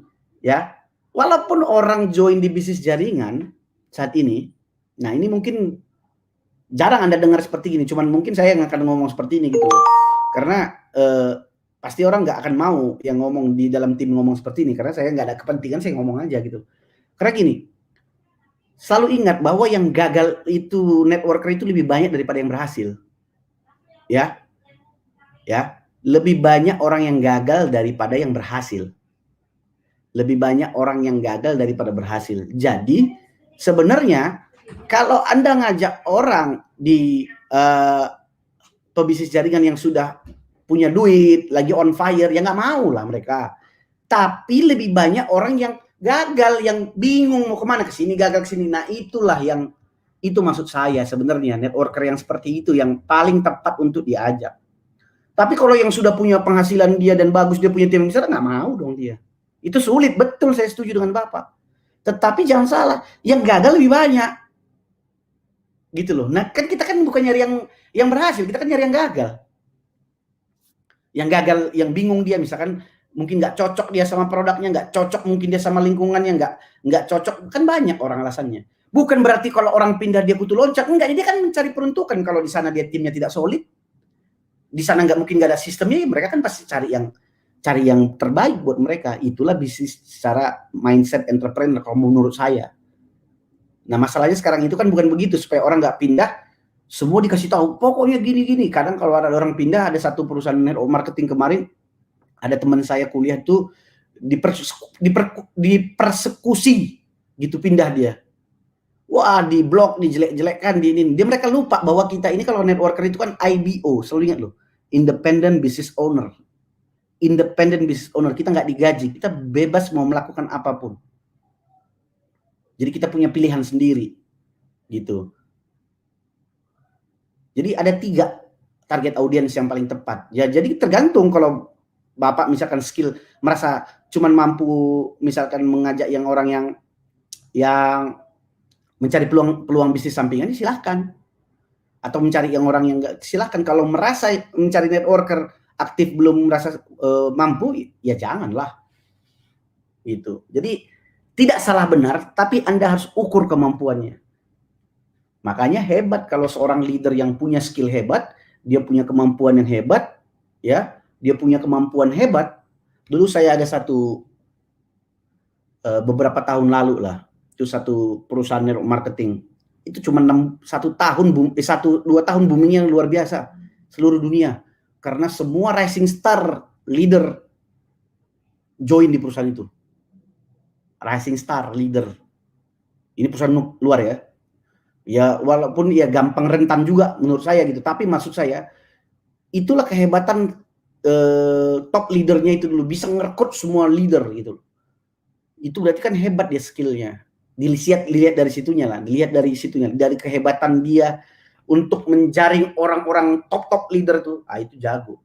ya. Walaupun orang join di bisnis jaringan saat ini, nah ini mungkin jarang Anda dengar seperti ini. Cuman mungkin saya yang akan ngomong seperti ini gitu loh. Karena pasti orang nggak akan mau yang ngomong di dalam tim ngomong seperti ini karena saya nggak ada kepentingan, saya ngomong aja gitu. Karena gini, selalu ingat bahwa yang gagal itu networker itu lebih banyak daripada yang berhasil. Ya, ya, lebih banyak orang yang gagal daripada yang berhasil. Lebih banyak orang yang gagal daripada berhasil. Jadi sebenarnya kalau Anda ngajak orang di pebisnis jaringan yang sudah punya duit, lagi on fire, ya nggak mau lah mereka. Tapi lebih banyak orang yang gagal, yang bingung mau kemana, ke sini gagal ke sini. Nah itulah yang, itu maksud saya sebenarnya, networker yang seperti itu yang paling tepat untuk diajak. Tapi kalau yang sudah punya penghasilan dia dan bagus, dia punya tim yang besar, nggak mau dong dia. Itu sulit, betul, saya setuju dengan Bapak. Tetapi jangan salah, yang gagal lebih banyak. Gitu loh. Nah kan kita kan bukan nyari yang berhasil, kita kan nyari yang gagal. Yang gagal, yang bingung dia, misalkan mungkin nggak cocok dia sama produknya, nggak cocok mungkin dia sama lingkungannya, nggak cocok, kan banyak orang alasannya. Bukan berarti kalau orang pindah dia kutu loncat, enggak, dia kan mencari peruntukan. Kalau di sana dia timnya tidak solid, di sana nggak mungkin nggak ada sistemnya, mereka kan pasti cari yang terbaik buat mereka. Itulah bisnis secara mindset entrepreneur kalau menurut saya. Nah masalahnya sekarang itu kan bukan begitu, supaya orang nggak pindah semua dikasih tahu pokoknya gini-gini. Kadang kalau ada orang pindah, ada satu perusahaan network marketing kemarin, ada teman saya kuliah tuh dipersekusi gitu, pindah dia. Wah, di blog, dijelek-jelekkan, dia mereka lupa bahwa kita ini kalau networker itu kan IBO, selalu ingat loh, independent business owner. Independent business owner, kita nggak digaji, kita bebas mau melakukan apapun. Jadi kita punya pilihan sendiri, gitu. Jadi ada 3 target audiens yang paling tepat. Ya, jadi tergantung kalau Bapak misalkan skill merasa cuman mampu misalkan mengajak yang orang yang mencari peluang bisnis sampingan, silahkan. Atau mencari yang orang yang enggak, silahkan. Kalau merasa mencari networker aktif belum merasa mampu, ya janganlah. Gitu. Jadi tidak salah benar, tapi Anda harus ukur kemampuannya. Makanya hebat kalau seorang leader yang punya skill hebat, dia punya kemampuan yang hebat, ya, dia punya kemampuan hebat. Dulu saya ada beberapa tahun lalu lah, itu satu perusahaan network marketing. Itu cuma 1 tahun, 1-2 tahun boomingnya yang luar biasa seluruh dunia. Karena semua rising star leader join di perusahaan itu. Rising star leader. Ini perusahaan luar ya. Ya walaupun ya gampang rentan juga menurut saya gitu, tapi maksud saya itulah kehebatan top leadernya itu dulu, bisa ngerekrut semua leader gitu. Itu berarti kan hebat dia skillnya. Dilihat dari situnya lah, dilihat dari situnya, dari kehebatan dia untuk menjaring orang-orang top leader tuh, itu jago.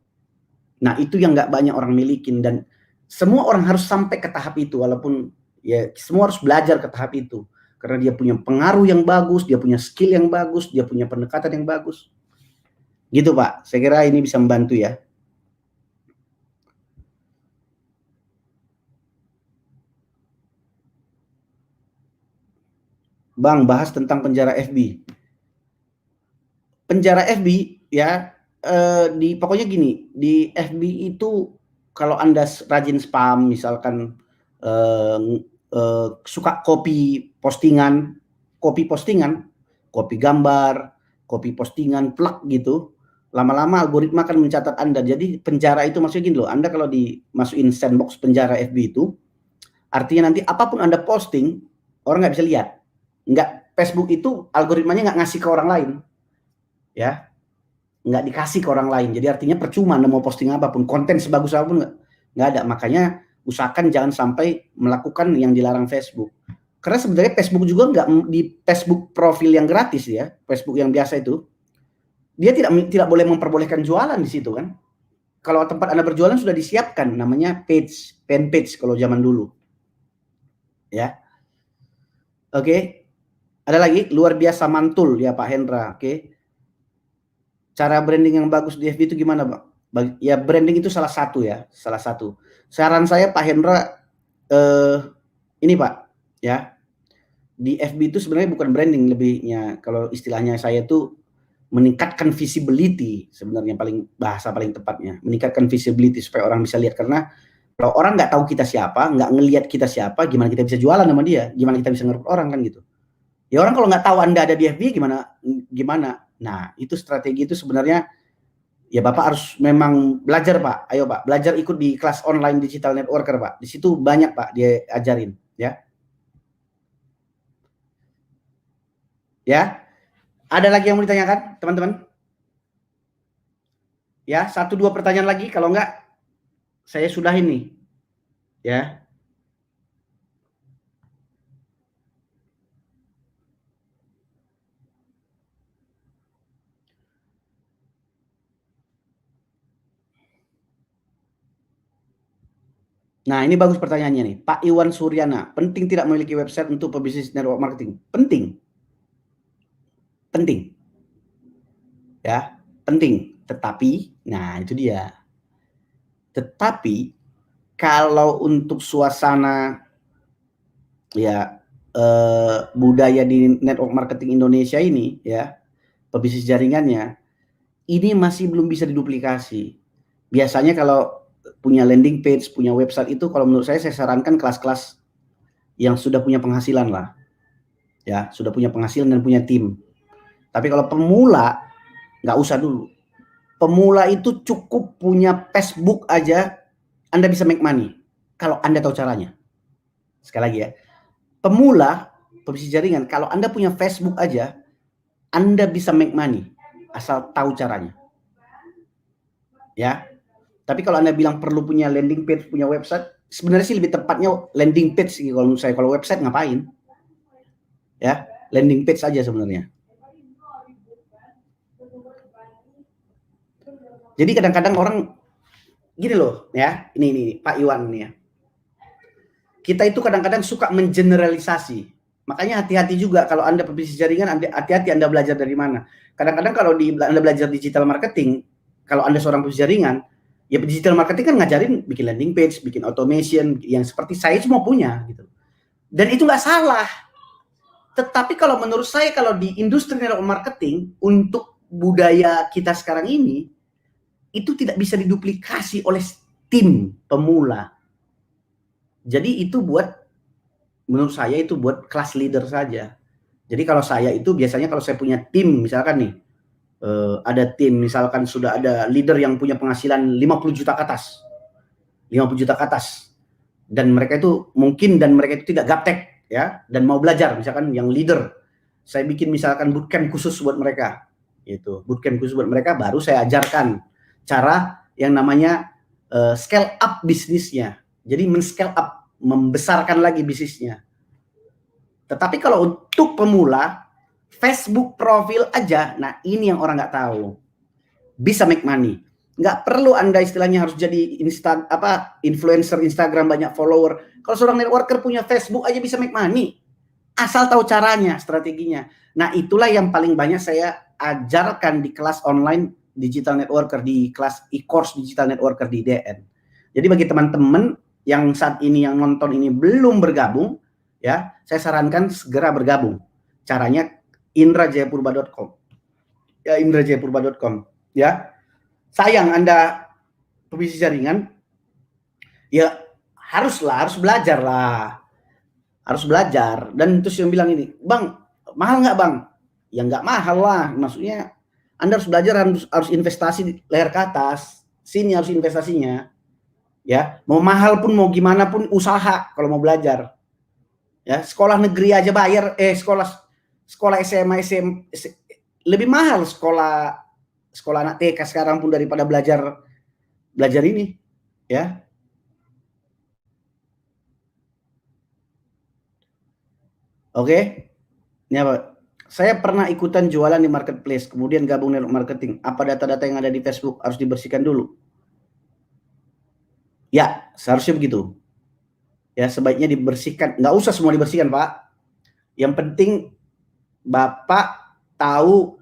Nah itu yang nggak banyak orang milikin, dan semua orang harus sampai ke tahap itu, walaupun ya semua harus belajar ke tahap itu. Karena dia punya pengaruh yang bagus, dia punya skill yang bagus, dia punya pendekatan yang bagus. Gitu Pak, saya kira ini bisa membantu ya. Bang, bahas tentang penjara FB. Penjara FB ya, pokoknya gini, di FB itu kalau Anda rajin spam, misalkan suka copy postingan, copy gambar, copy postingan, plug gitu, lama-lama algoritma akan mencatat Anda. Jadi penjara itu maksudnya gini loh, Anda kalau dimasukin sandbox penjara FB itu, artinya nanti apapun Anda posting, orang nggak bisa lihat. Facebook itu algoritmanya nggak ngasih ke orang lain, ya, nggak dikasih ke orang lain. Jadi artinya percuma Anda mau posting apapun, konten sebagus apapun nggak ada. Makanya usahakan jangan sampai melakukan yang dilarang Facebook. Karena sebenarnya Facebook juga nggak, di Facebook profil yang gratis ya, Facebook yang biasa itu, dia tidak boleh memperbolehkan jualan di situ kan. Kalau tempat Anda berjualan sudah disiapkan, namanya fan page kalau zaman dulu. Ya. Oke. Ada lagi, luar biasa mantul ya Pak Hendra. Oke. Cara branding yang bagus di FB itu gimana, Pak? Ya branding itu salah satu ya, salah satu. Saran saya Pak Hendra, ini Pak, ya, di FB itu sebenarnya bukan branding, lebihnya kalau istilahnya saya itu meningkatkan visibility, sebenarnya bahasa paling tepatnya, meningkatkan visibility supaya orang bisa lihat. Karena kalau orang nggak tahu kita siapa, nggak ngelihat kita siapa, gimana kita bisa jualan sama dia, gimana kita bisa ngerekrut orang kan gitu. Ya orang kalau nggak tahu Anda ada di FB gimana? Nah itu strategi itu sebenarnya ya Bapak harus memang belajar Pak. Ayo Pak, belajar ikut di kelas online digital networker Pak. Di situ banyak Pak dia ajarin ya. Ya. Ada lagi yang mau ditanyakan teman-teman? Ya, 1-2 pertanyaan lagi, kalau enggak saya sudahin nih. ya. Nah, ini bagus pertanyaannya nih. Pak Iwan Suryana, penting tidak memiliki website untuk pebisnis network marketing? Penting, penting, ya, penting. Tetapi, nah itu dia. Tetapi kalau untuk suasana ya budaya di network marketing Indonesia ini, ya, pebisnis jaringannya, ini masih belum bisa diduplikasi. Biasanya kalau punya landing page, punya website itu, kalau menurut saya sarankan kelas-kelas yang sudah punya penghasilan lah, ya, sudah punya penghasilan dan punya tim. Tapi kalau pemula, nggak usah dulu. Pemula itu cukup punya Facebook aja, Anda bisa make money. Kalau Anda tahu caranya. Sekali lagi ya, pemula, pebisnis jaringan, kalau Anda punya Facebook aja, Anda bisa make money. Asal tahu caranya. Ya, tapi kalau Anda bilang perlu punya landing page, punya website, sebenarnya sih lebih tepatnya landing page sih kalau menurut saya. Kalau website ngapain? Ya, landing page aja sebenarnya. Jadi kadang-kadang orang gini loh, ya, ini Pak Iwan nih ya. Kita itu kadang-kadang suka mengeneralisasi. Makanya hati-hati juga kalau Anda pebisnis jaringan, hati-hati Anda belajar dari mana. Kadang-kadang kalau Anda belajar digital marketing, kalau Anda seorang pebisnis jaringan, ya digital marketing kan ngajarin bikin landing page, bikin automation, yang seperti saya semua punya gitu. Dan itu nggak salah. Tetapi kalau menurut saya, kalau di industri network marketing, untuk budaya kita sekarang ini, itu tidak bisa diduplikasi oleh tim pemula. Jadi itu menurut saya itu buat kelas leader saja. Jadi kalau saya itu biasanya kalau saya punya tim, misalkan nih, ada tim, misalkan sudah ada leader yang punya penghasilan 50 juta ke atas, 50 juta ke atas, dan mereka itu mungkin, dan mereka itu tidak gaptek, ya, dan mau belajar, misalkan yang leader, saya bikin misalkan bootcamp khusus buat mereka, itu bootcamp khusus buat mereka, baru saya ajarkan cara yang namanya scale up bisnisnya. Jadi men-scale up, membesarkan lagi bisnisnya. Tetapi kalau untuk pemula, Facebook profil aja, nah ini yang orang nggak tahu. Bisa make money. Nggak perlu Anda istilahnya harus jadi influencer Instagram banyak follower. Kalau seorang networker punya Facebook aja bisa make money. Asal tahu caranya, strateginya. Nah, itulah yang paling banyak saya ajarkan di kelas online digital networker, di kelas e-course digital networker di DN. Jadi bagi teman-teman yang saat ini yang nonton ini belum bergabung, ya, saya sarankan segera bergabung. Caranya indrajayapurba.com. Ya, indrajayapurba.com, ya. Sayang Anda pebisnis jaringan, ya harus belajar lah. Harus belajar. Dan terus yang bilang ini, Bang, mahal nggak Bang? Ya nggak mahal lah. Maksudnya Anda harus belajar, harus investasi di leher ke atas. Sini harus investasinya. Ya, mau mahal pun, mau gimana pun, usaha kalau mau belajar. Ya, sekolah negeri aja bayar, sekolah SMA, lebih mahal sekolah anak TK sekarang pun daripada belajar ini, ya. Oke. Ini apa? Saya pernah ikutan jualan di marketplace, kemudian gabung network marketing. Apa data-data yang ada di Facebook harus dibersihkan dulu? Ya, seharusnya begitu. Ya, sebaiknya dibersihkan. Nggak usah semua dibersihkan, Pak. Yang penting Bapak tahu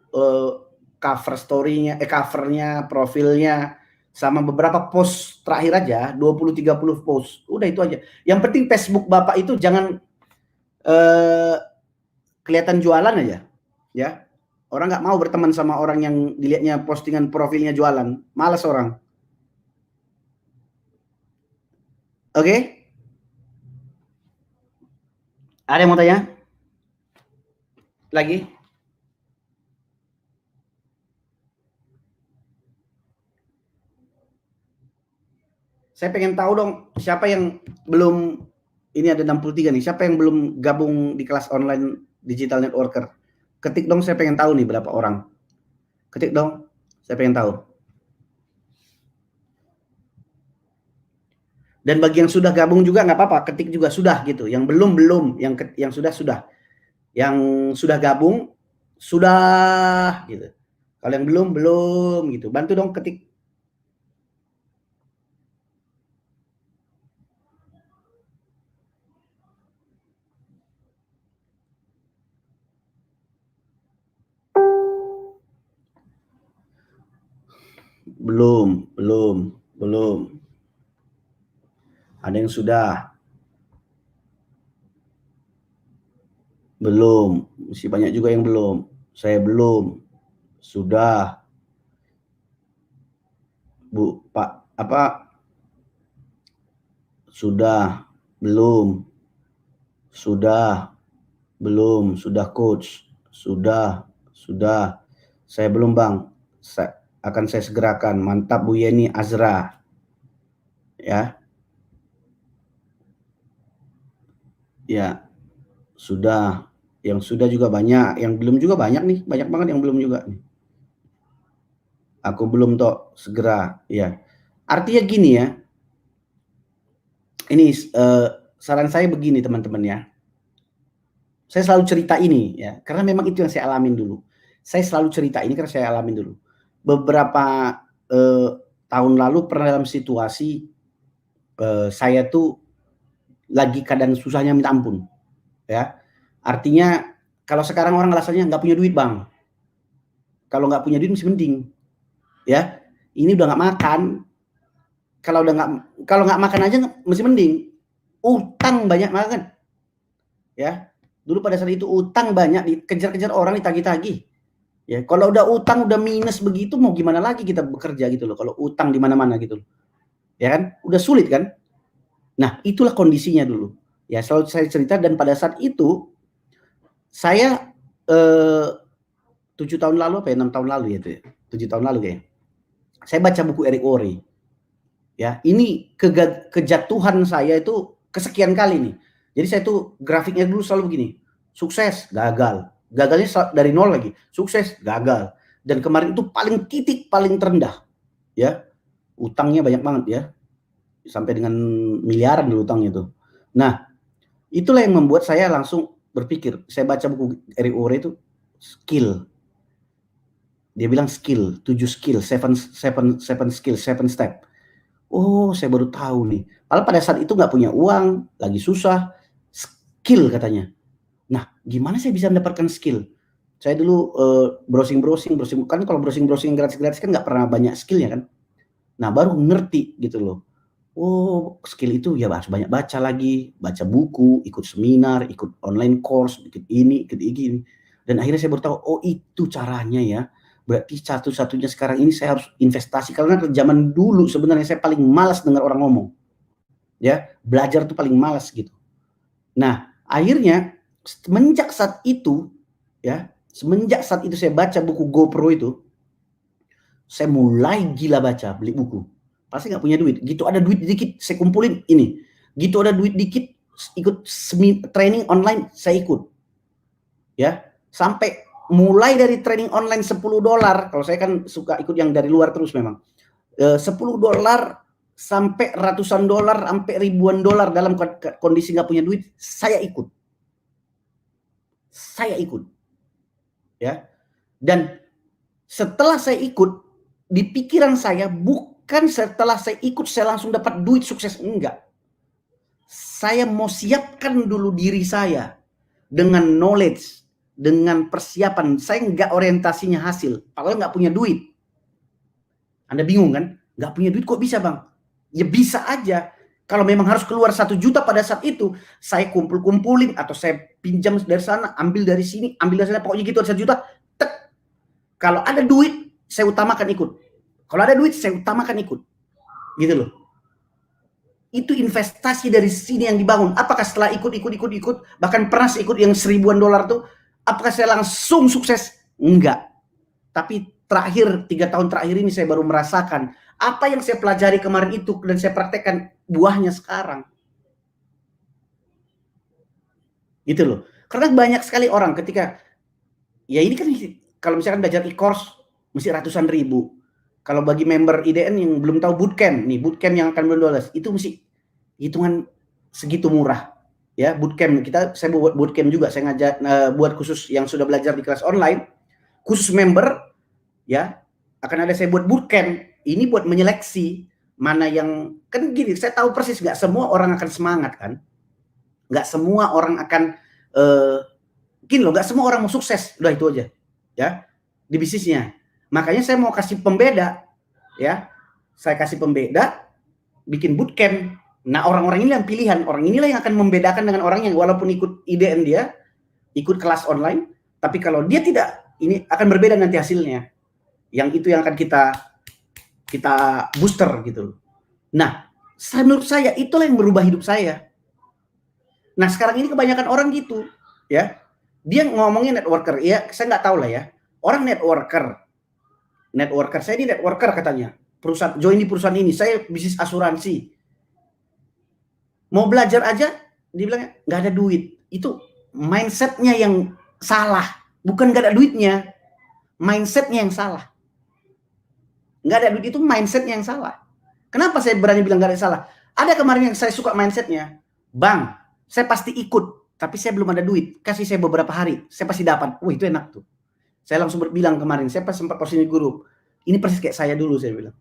cover story-nya, covernya, profilnya, sama beberapa post terakhir aja, 20-30 post. Udah itu aja. Yang penting Facebook Bapak itu jangan kelihatan jualan aja, ya. Orang nggak mau berteman sama orang yang dilihatnya postingan profilnya jualan, malas orang. Oke, ada yang mau tanya lagi? Saya pengen tahu dong, siapa yang belum, ini ada 63 nih, siapa yang belum gabung di kelas online digital networker? Ketik dong, saya pengen tahu nih berapa orang. Ketik dong, saya pengen tahu. Dan bagi yang sudah gabung juga nggak apa-apa, ketik juga sudah gitu. Yang belum, yang sudah. Yang sudah gabung sudah gitu. Kalau yang belum gitu. Bantu dong ketik. Belum. Ada yang sudah. Belum. Masih banyak juga yang belum. Saya belum. Sudah. Bu, Pak, apa? Sudah. Belum. Sudah. Belum. Sudah, coach. Sudah. Saya belum, Bang. Akan saya segerakan. Mantap, Bu Yeni Azra. Ya. Ya. Sudah. Yang sudah juga banyak. Yang belum juga banyak nih. Banyak banget yang belum juga nih. Aku belum toh, segera. Ya. Artinya gini ya. Ini saran saya begini teman-teman ya. Saya selalu cerita ini ya, karena memang itu yang saya alamin dulu. Saya selalu cerita ini karena saya alamin dulu. Beberapa tahun lalu pernah dalam situasi saya tuh lagi keadaan susahnya minta ampun, ya. Artinya kalau sekarang orang alasannya nggak punya duit, Bang. Kalau nggak punya duit masih mending, ya. Ini udah nggak makan. Kalau nggak makan aja masih mending. Utang banyak banget, ya. Dulu pada saat itu utang banyak, dikejar-kejar orang, ditagih-tagih. Ya, kalau udah utang udah minus begitu mau gimana lagi kita bekerja gitu loh. Kalau utang di mana-mana gitu loh. Ya kan? Udah sulit kan? Nah, itulah kondisinya dulu. Ya, selalu saya cerita dan pada saat itu saya 7 tahun lalu apa ya? 6 tahun lalu ya itu ya. 7 tahun lalu kayaknya. Saya baca buku Eric Worre. Ya, ini kejatuhan saya itu kesekian kali nih. Jadi saya tuh grafiknya dulu selalu begini. Sukses, gagal. Gagalnya dari nol lagi. Sukses, gagal. Dan kemarin itu titik paling terendah. Ya. Utangnya banyak banget ya. Sampai dengan miliaran dulu utangnya itu. Nah, itulah yang membuat saya langsung berpikir. Saya baca buku Eric Worre itu skill. Dia bilang skill, 7 skill, 7 skill, 7 step. Oh, saya baru tahu nih. Padahal pada saat itu nggak punya uang, lagi susah. Skill katanya. Nah, gimana saya bisa mendapatkan skill? Saya dulu browsing. Kan kalau browsing gratis kan nggak pernah banyak skillnya kan. Nah, baru ngerti gitu loh. Oh, skill itu ya harus banyak baca lagi. Baca buku, ikut seminar, ikut online course, ikut ini. Dan akhirnya saya baru tahu, oh itu caranya ya. Berarti satu-satunya sekarang ini saya harus investasi. Karena zaman dulu sebenarnya saya paling malas dengar orang ngomong. Ya, belajar tuh paling malas gitu. Nah, akhirnya semenjak saat itu saya baca buku GoPro itu, saya mulai gila baca, beli buku. Pasti nggak punya duit. Gitu ada duit dikit, saya kumpulin ini. Gitu ada duit dikit, ikut training online, saya ikut. Ya, sampai mulai dari training online $10. Kalau saya kan suka ikut yang dari luar terus memang. $10 sampai ratusan dolar, sampai ribuan dolar dalam kondisi nggak punya duit, saya ikut. Ya. Dan setelah saya ikut, di pikiran saya bukan setelah saya ikut saya langsung dapat duit sukses, enggak. Saya mau siapkan dulu diri saya dengan knowledge, dengan persiapan. Saya enggak orientasinya hasil, padahal nggak punya duit. Anda bingung kan? Nggak punya duit kok bisa, Bang? Ya bisa aja. Kalau memang harus keluar 1 juta pada saat itu, saya kumpulin atau saya pinjam dari sana, ambil dari sini, ambil dari sana, pokoknya gitu ada 1 juta. Tek. Kalau ada duit, saya utamakan ikut. Kalau ada duit, saya utamakan ikut. Gitu loh. Itu investasi dari sini yang dibangun. Apakah setelah ikut, bahkan pernah ikut yang $1000 tuh, apakah saya langsung sukses? Enggak. Tapi terakhir 3 tahun terakhir ini saya baru merasakan apa yang saya pelajari kemarin itu dan saya praktekkan buahnya sekarang. Gitu loh. Karena banyak sekali orang ketika ya ini kan kalau misalkan belajar e-course mesti ratusan ribu. Kalau bagi member IDN yang belum tahu bootcamp yang akan $10, itu mesti hitungan segitu murah. Ya, bootcamp saya buat bootcamp juga, saya ngajak buat khusus yang sudah belajar di kelas online, khusus member ya, akan ada saya buat bootcamp. Ini buat menyeleksi mana yang, kan gini, saya tahu persis nggak semua orang akan semangat kan, nggak semua orang akan gini loh, nggak semua orang mau sukses, udah itu aja ya di bisnisnya. Makanya saya mau kasih pembeda ya, saya kasih pembeda, bikin bootcamp. Nah, orang-orang ini yang pilihan, orang inilah yang akan membedakan dengan orang yang walaupun ikut IDN dia, ikut kelas online, tapi kalau dia tidak, ini akan berbeda nanti hasilnya. Yang itu yang akan kita booster gitu. Nah, menurut saya itulah yang merubah hidup saya. Nah, sekarang ini kebanyakan orang gitu, ya. Dia ngomongin networker, ya saya nggak tahu lah ya. Orang networker, saya ini networker katanya. Perusahaan, join di perusahaan ini, saya bisnis asuransi. Mau belajar aja, dibilang nggak ada duit. Itu mindsetnya yang salah, bukan nggak ada duitnya, mindsetnya yang salah. Nggak ada duit itu mindsetnya yang salah. Kenapa saya berani bilang nggak ada salah? Ada kemarin yang saya suka mindsetnya, Bang, saya pasti ikut, tapi saya belum ada duit, kasih saya beberapa hari, saya pasti dapat. Wah, itu enak tuh. Saya langsung bilang kemarin, saya pas sempat posting di grup, ini persis kayak saya dulu, saya bilang.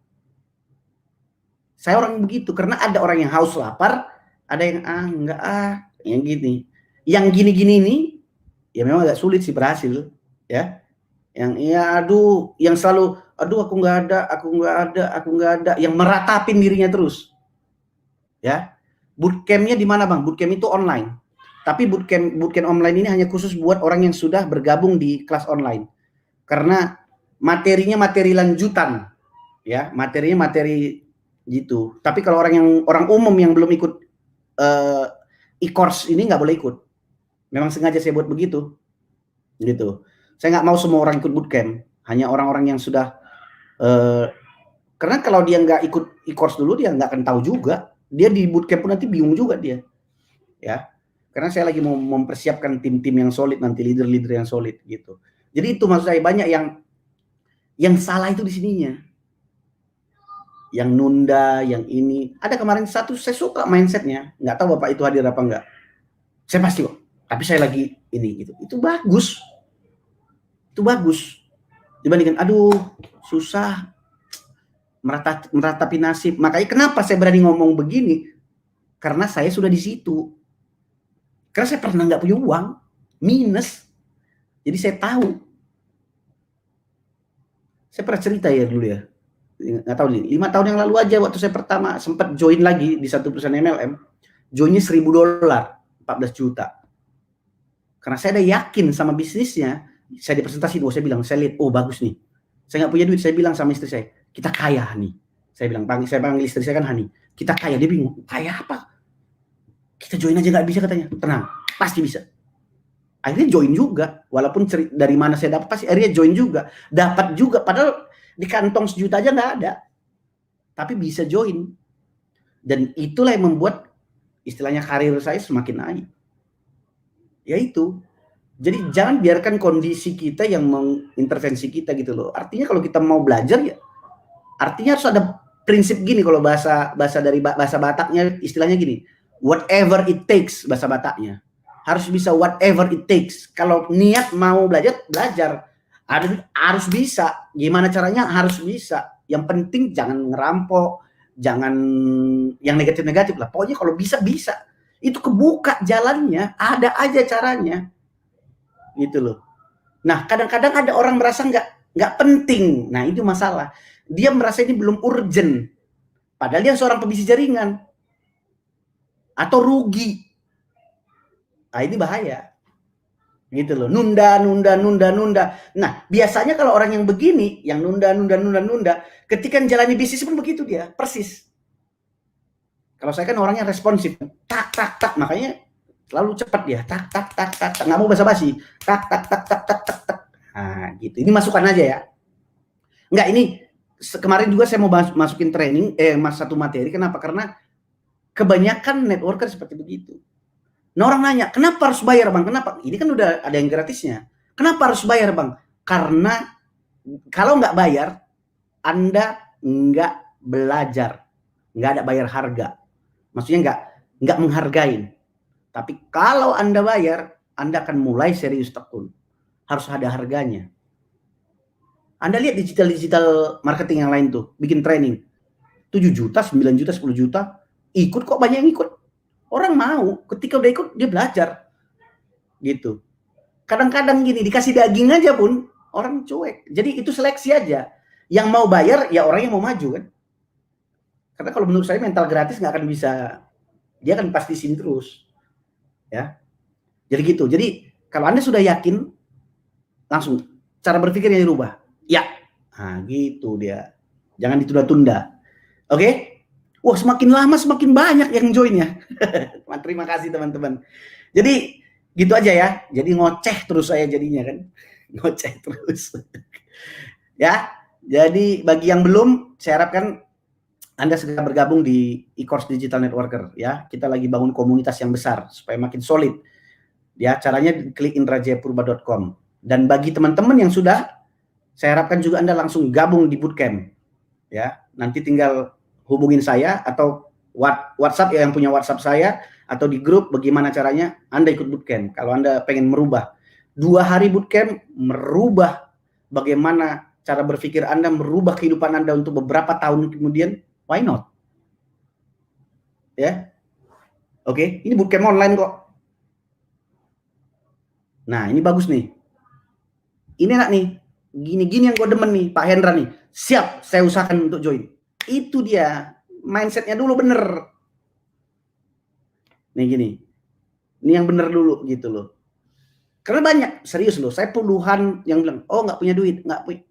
Saya orang begitu, karena ada orang yang haus lapar, ada yang enggak yang gini. Yang gini-gini ini, ya memang agak sulit sih berhasil, ya. Yang ya aduh, yang selalu aduh aku nggak ada, yang meratapin dirinya terus. Ya. Bootcamp-nya di mana, Bang? Bootcamp itu online. Tapi bootcamp online ini hanya khusus buat orang yang sudah bergabung di kelas online. Karena materinya materi lanjutan. Ya, materinya materi gitu. Tapi kalau orang umum yang belum ikut e-course ini nggak boleh ikut. Memang sengaja saya buat begitu. Gitu. Saya nggak mau semua orang ikut bootcamp. Hanya orang-orang yang sudah karena kalau dia nggak ikut e-course dulu, dia nggak akan tahu juga. Dia di bootcamp pun nanti bingung juga dia. Ya. Karena saya lagi mau mempersiapkan tim-tim yang solid nanti, leader-leader yang solid gitu. Jadi itu maksud saya, banyak yang salah itu di sininya. Yang nunda, yang ini. Ada kemarin satu, saya suka mindsetnya. Nggak tahu Bapak itu hadir apa enggak. Saya pasti kok. Tapi saya lagi ini gitu. Itu bagus. Itu bagus. Dibandingkan, aduh, susah. Meratapi nasib. Makanya kenapa saya berani ngomong begini? Karena saya sudah di situ. Karena saya pernah nggak punya uang. Minus. Jadi saya tahu. Saya pernah cerita ya dulu ya. Nggak tahu nih, 5 tahun yang lalu aja waktu saya pertama sempat join lagi di satu perusahaan MLM, joinnya $1.000, 14 juta. Karena saya udah yakin sama bisnisnya, saya dipresentasi, saya bilang, saya lihat, oh bagus nih. Saya nggak punya duit, saya bilang sama istri saya, kita kaya Hani. Saya panggil istri saya kan Hani, kita kaya. Dia bingung, kaya apa? Kita join aja nggak bisa katanya. Tenang, pasti bisa. Akhirnya join juga, walaupun dari mana saya dapat, pasti akhirnya join juga. Dapat juga, padahal di kantong 1 juta aja nggak ada, tapi bisa join. Dan itulah yang membuat istilahnya karir saya semakin naik. Yaitu, jadi jangan biarkan kondisi kita yang mengintervensi kita gitu loh. Artinya kalau kita mau belajar ya, artinya harus ada prinsip gini. Kalau bahasa Bataknya istilahnya gini, whatever it takes, bahasa Bataknya. Harus bisa whatever it takes. Kalau niat mau belajar, belajar. Harus bisa. Gimana caranya? Harus bisa. Yang penting jangan ngerampok, jangan yang negatif-negatif lah. Pokoknya kalau bisa. Itu kebuka jalannya, ada aja caranya. Gitu loh. Nah, kadang-kadang ada orang merasa nggak penting. Nah, itu masalah. Dia merasa ini belum urgent. Padahal dia seorang pebisnis jaringan. Atau rugi. Nah, ini bahaya. Gitu loh, nunda. Nah, biasanya kalau orang yang begini, yang nunda, ketika menjalani bisnis pun begitu dia, persis. Kalau saya kan orangnya responsif, tak, makanya selalu cepat dia, tak, nggak mau basa-basi, tak. Nah, gitu. Ini masukan aja ya. Enggak, ini kemarin juga saya mau masukin training, satu materi. Kenapa? Karena kebanyakan networker seperti begitu. Nah, orang nanya, kenapa harus bayar Bang? Kenapa? Ini kan udah ada yang gratisnya. Kenapa harus bayar Bang? Karena kalau nggak bayar, Anda nggak belajar. Nggak ada bayar harga. Maksudnya nggak menghargain. Tapi kalau Anda bayar, Anda akan mulai serius tekun. Harus ada harganya. Anda lihat digital marketing yang lain tuh, bikin training. 7 juta, 9 juta, 10 juta, ikut kok banyak yang ikut. Orang mau, ketika udah ikut dia belajar. Gitu. Kadang-kadang gini, dikasih daging aja pun orang cuek. Jadi itu seleksi aja. Yang mau bayar ya orang yang mau maju kan. Karena kalau menurut saya mental gratis nggak akan bisa, dia akan pasti sini terus. Ya. Jadi gitu. Jadi kalau Anda sudah yakin, langsung cara berpikirnya dirubah. Ya. Nah, gitu dia. Jangan ditunda-tunda. Oke? Wah, semakin lama semakin banyak yang join ya. Terima kasih teman-teman. Jadi gitu aja ya. Jadi ngoceh terus saya jadinya kan. Ngoceh terus. Ya. Jadi bagi yang belum, saya harapkan Anda segera bergabung di e-course Digital Networker ya. Kita lagi bangun komunitas yang besar supaya makin solid. Ya, caranya klik indrajayapurba.com. Dan bagi teman-teman yang sudah, saya harapkan juga Anda langsung gabung di bootcamp. Ya, nanti tinggal hubungin saya atau WhatsApp ya, yang punya WhatsApp saya, atau di grup bagaimana caranya Anda ikut bootcamp. Kalau Anda pengen merubah 2 hari bootcamp, merubah bagaimana cara berpikir Anda, merubah kehidupan Anda untuk beberapa tahun kemudian, why not? Ya. Oke, ini bootcamp online kok. Nah, ini bagus nih. Ini enak nih. Gini-gini yang gue demen nih, Pak Hendra nih. Siap, saya usahakan untuk join. Itu dia. Mindsetnya dulu bener. Nih gini. Ini yang bener dulu gitu loh. Karena banyak, serius loh. Saya puluhan yang bilang, oh nggak punya duit, nggak punya.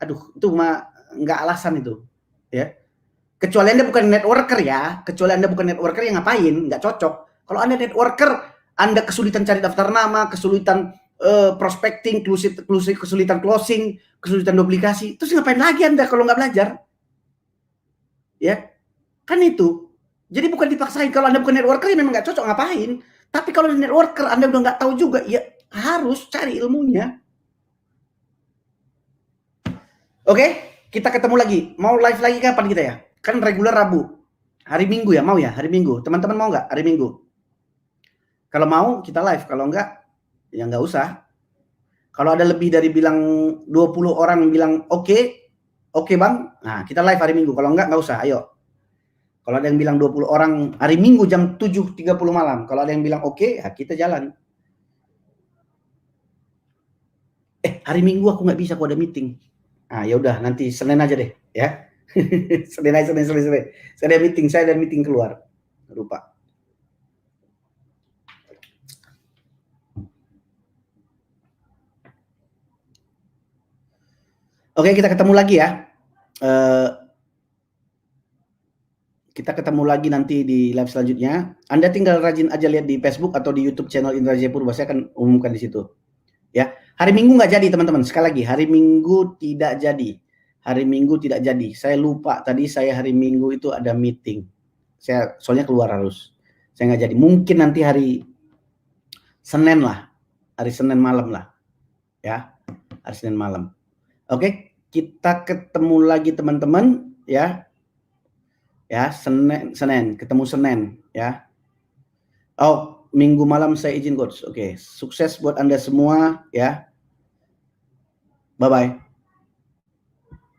Aduh, itu mah nggak alasan itu. Ya. Kecuali Anda bukan networker ya. Kecuali Anda bukan networker yang ngapain, nggak cocok. Kalau Anda networker, Anda kesulitan cari daftar nama, kesulitan prospecting, kesulitan closing, kesulitan duplikasi. Terus ngapain lagi Anda kalau nggak belajar? Ya, kan itu. Jadi bukan dipaksain. Kalau Anda bukan networker ya memang nggak cocok, ngapain. Tapi kalau networker Anda udah nggak tahu juga, ya harus cari ilmunya. Oke, kita ketemu lagi. Mau live lagi kapan kita ya? Kan reguler Rabu. Hari Minggu ya, mau ya? Hari Minggu. Teman-teman mau nggak hari Minggu? Kalau mau kita live, kalau enggak ya nggak usah. Kalau ada lebih dari bilang 20 orang bilang oke bang, nah kita live hari Minggu. Kalau enggak usah, ayo. Kalau ada yang bilang 20 orang hari Minggu jam 7.30 malam. Kalau ada yang bilang oke, ya kita jalan. Hari Minggu aku nggak bisa, aku ada meeting. Ah ya udah, nanti Senin aja deh ya. Senin. Saya ada meeting keluar. Lupa. Oke, kita ketemu lagi ya. Kita ketemu lagi nanti di live selanjutnya. Anda tinggal rajin aja lihat di Facebook atau di YouTube channel Indra Jayapurba. Saya akan umumkan di situ. Ya, hari Minggu nggak jadi teman-teman. Sekali lagi, hari Minggu tidak jadi. Hari Minggu tidak jadi. Saya lupa tadi saya hari Minggu itu ada meeting. Saya soalnya keluar harus. Saya nggak jadi. Mungkin nanti hari Senin lah. Hari Senin malam lah. Ya, hari Senin malam. Oke, kita ketemu lagi teman-teman ya. Ya, Senin, ketemu Senin ya. Oh, Minggu malam saya izin coach. Oke, sukses buat Anda semua ya. Bye bye.